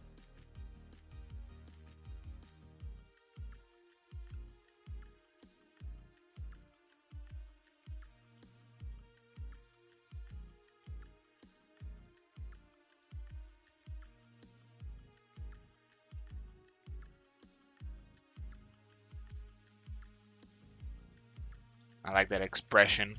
I like that expression.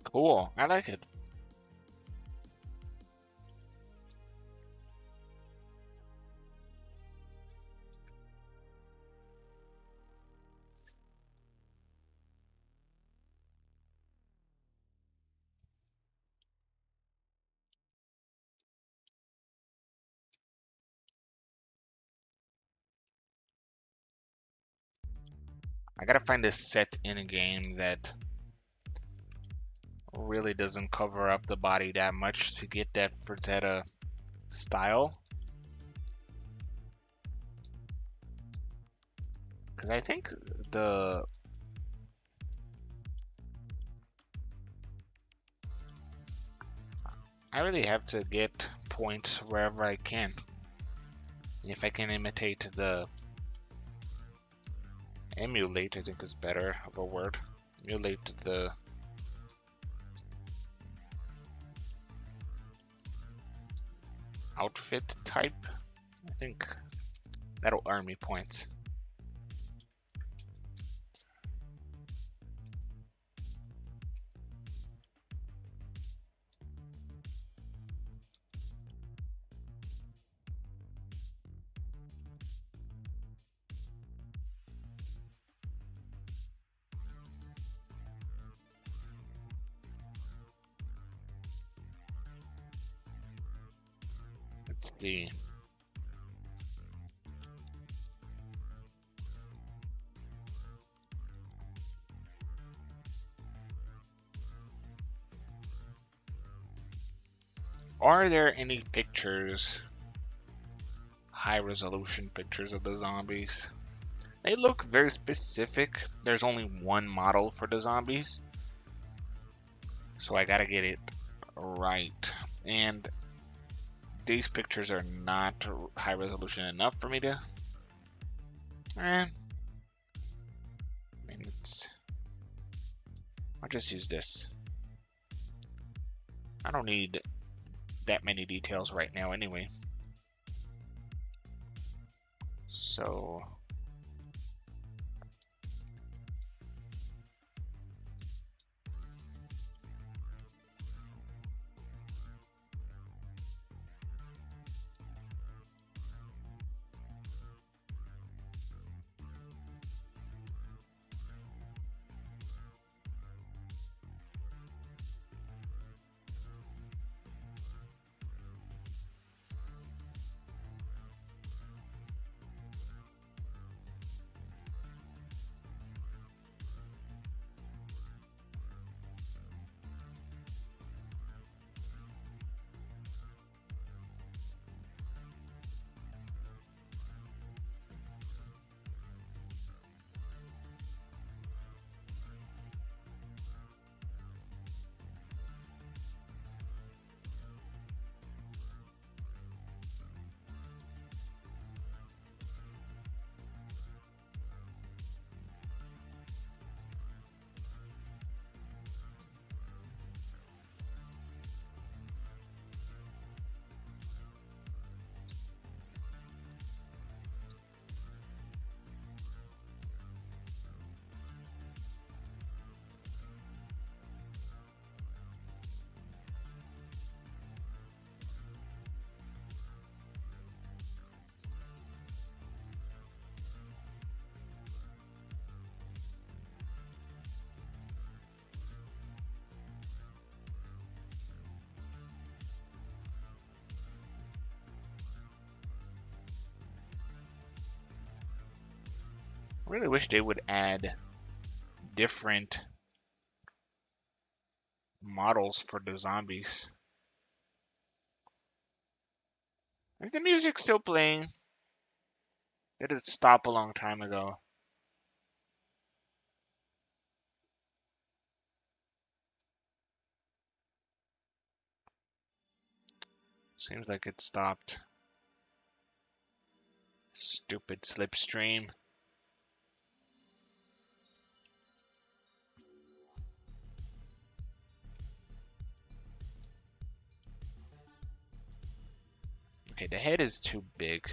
Cool. I like it. I gotta find a set in a game that really doesn't cover up the body that much to get that Frazetta style. Because I think the I really have to get points wherever I can. If I can imitate the emulate, I think is better of a word. Emulate the outfit type. I think that'll earn me points. Let's see. Are there any pictures, high resolution pictures of the zombies? They look very specific. There's only one model for the zombies, so I gotta get it right. And these pictures are not high resolution enough for me to. I mean, I'll just use this. I don't need that many details right now anyway. So I really wish they would add different models for the zombies. Is the music still playing? Did it stop a long time ago? Seems like it stopped. Stupid slipstream. Okay, the head is too big.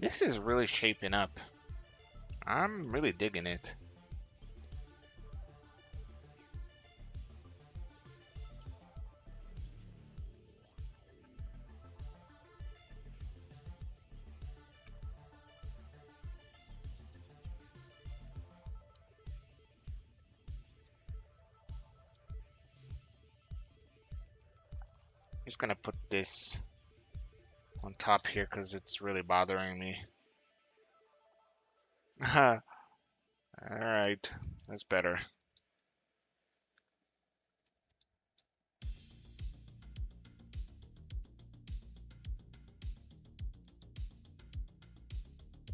This is really shaping up. I'm really digging it. Just gonna put this on top here because it's really bothering me. All right, that's better.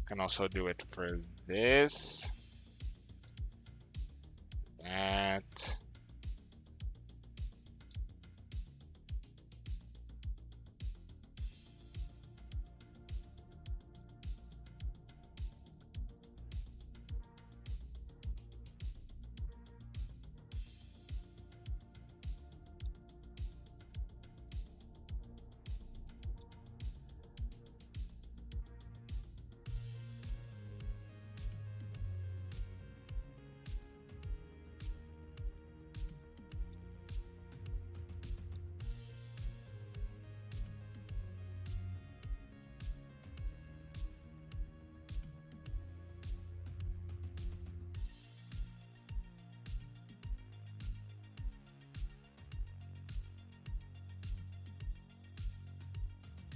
Can also do it for this, that.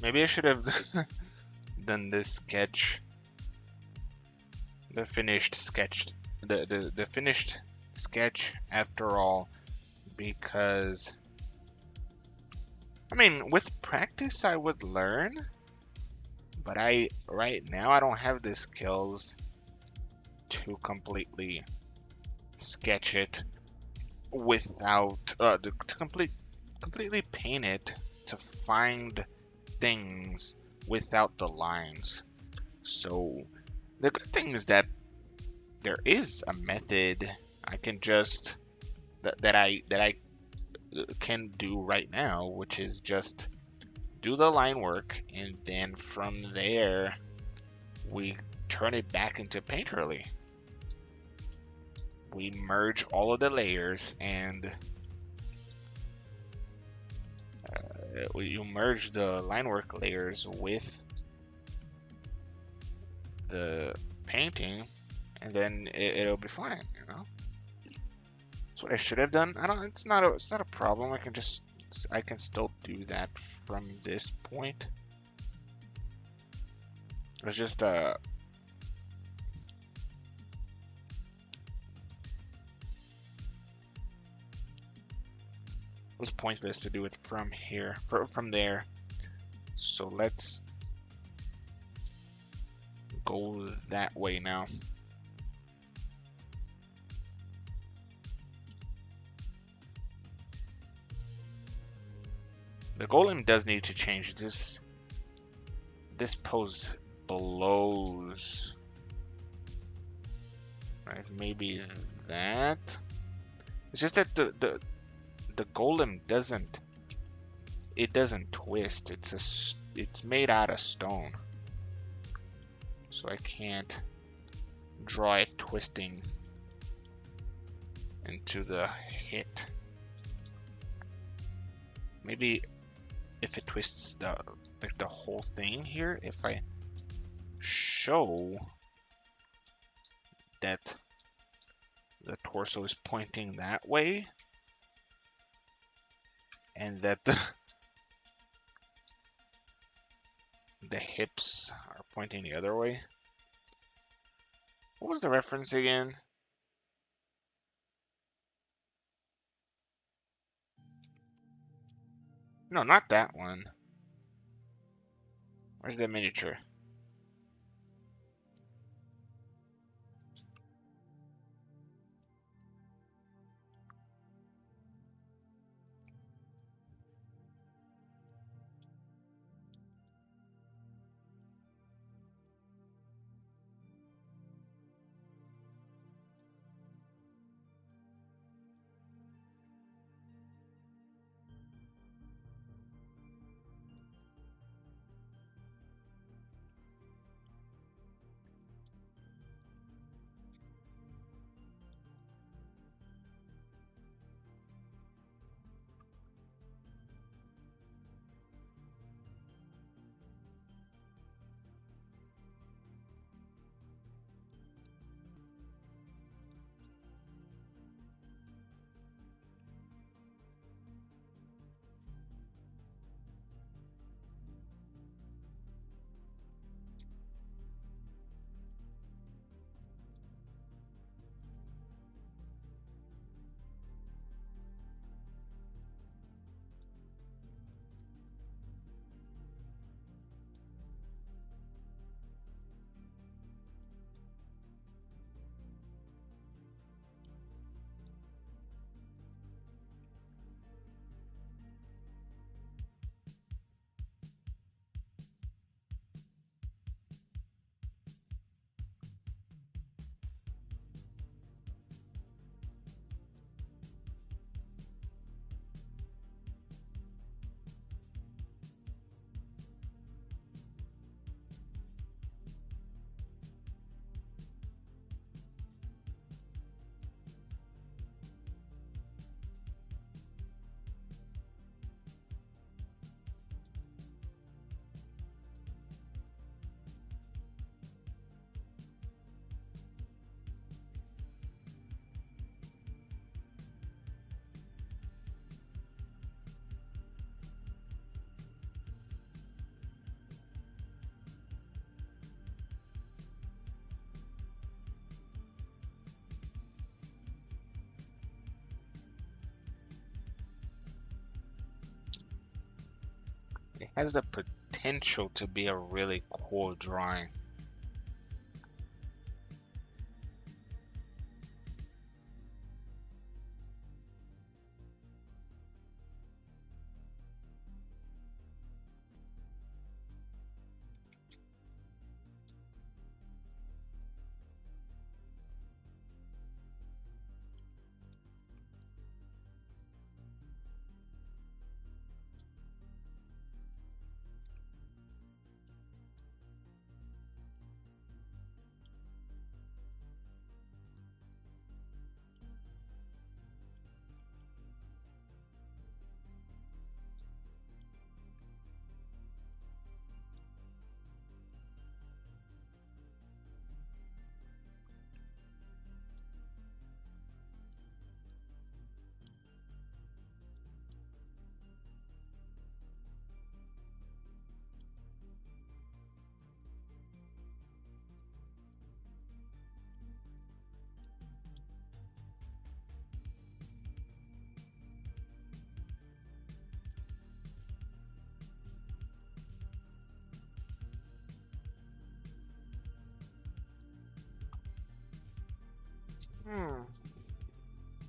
Maybe I should have done this sketch, the finished sketch, the finished sketch after all, because I mean, with practice I would learn, but right now I don't have the skills to completely sketch it without to completely paint it, to find things without the lines. So the good thing is that there is a method I can just that I can do right now, which is just do the line work, and then from there we turn it back into Painterly. We merge all of the layers, and you merge the line work layers with the painting, and then it'll be fine, you know. That's what I should have done. I don't. It's not a problem. I can still do that from this point. It's just it was pointless to do it from here, from there. So let's go that way now. The golem does need to change this. This pose blows. Right, maybe that. It's just that the golem doesn't. It doesn't twist. It's made out of stone, so I can't draw it twisting into the hit. Maybe if it twists the whole thing here, if I show that the torso is pointing that way and that the hips are pointing the other way. What was the reference again? No, not that one. Where's the miniature? It has the potential to be a really cool drawing. Hmm.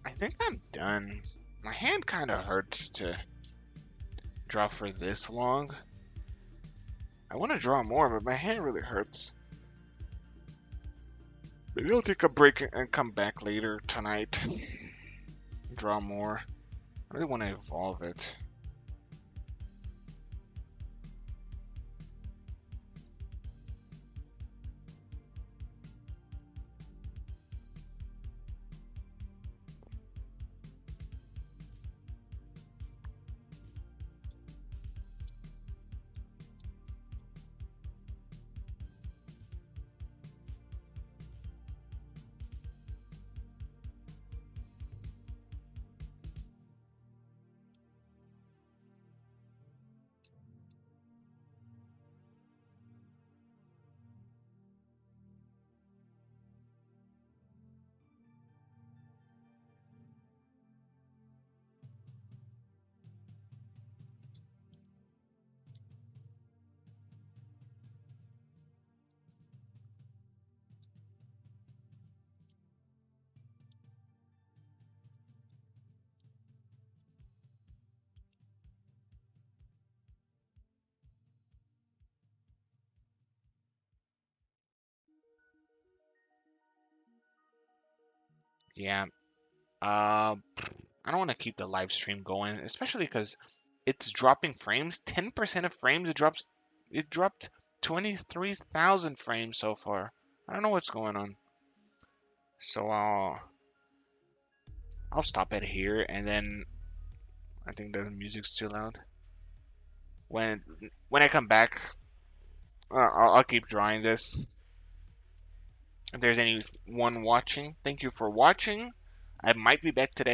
I think I'm done. My hand kind of hurts to draw for this long. I want to draw more, but my hand really hurts. Maybe I'll take a break and come back later tonight. Draw more. I really want to evolve it. Yeah. Uh, I don't want to keep the live stream going, especially because it's dropping frames. 10% of frames. It dropped 23,000 frames so far. I don't know what's going on. So I'll stop it here, and then I think the music's too loud. When when I come back, I'll keep drawing this. If there's anyone watching, thank you for watching. I might be back today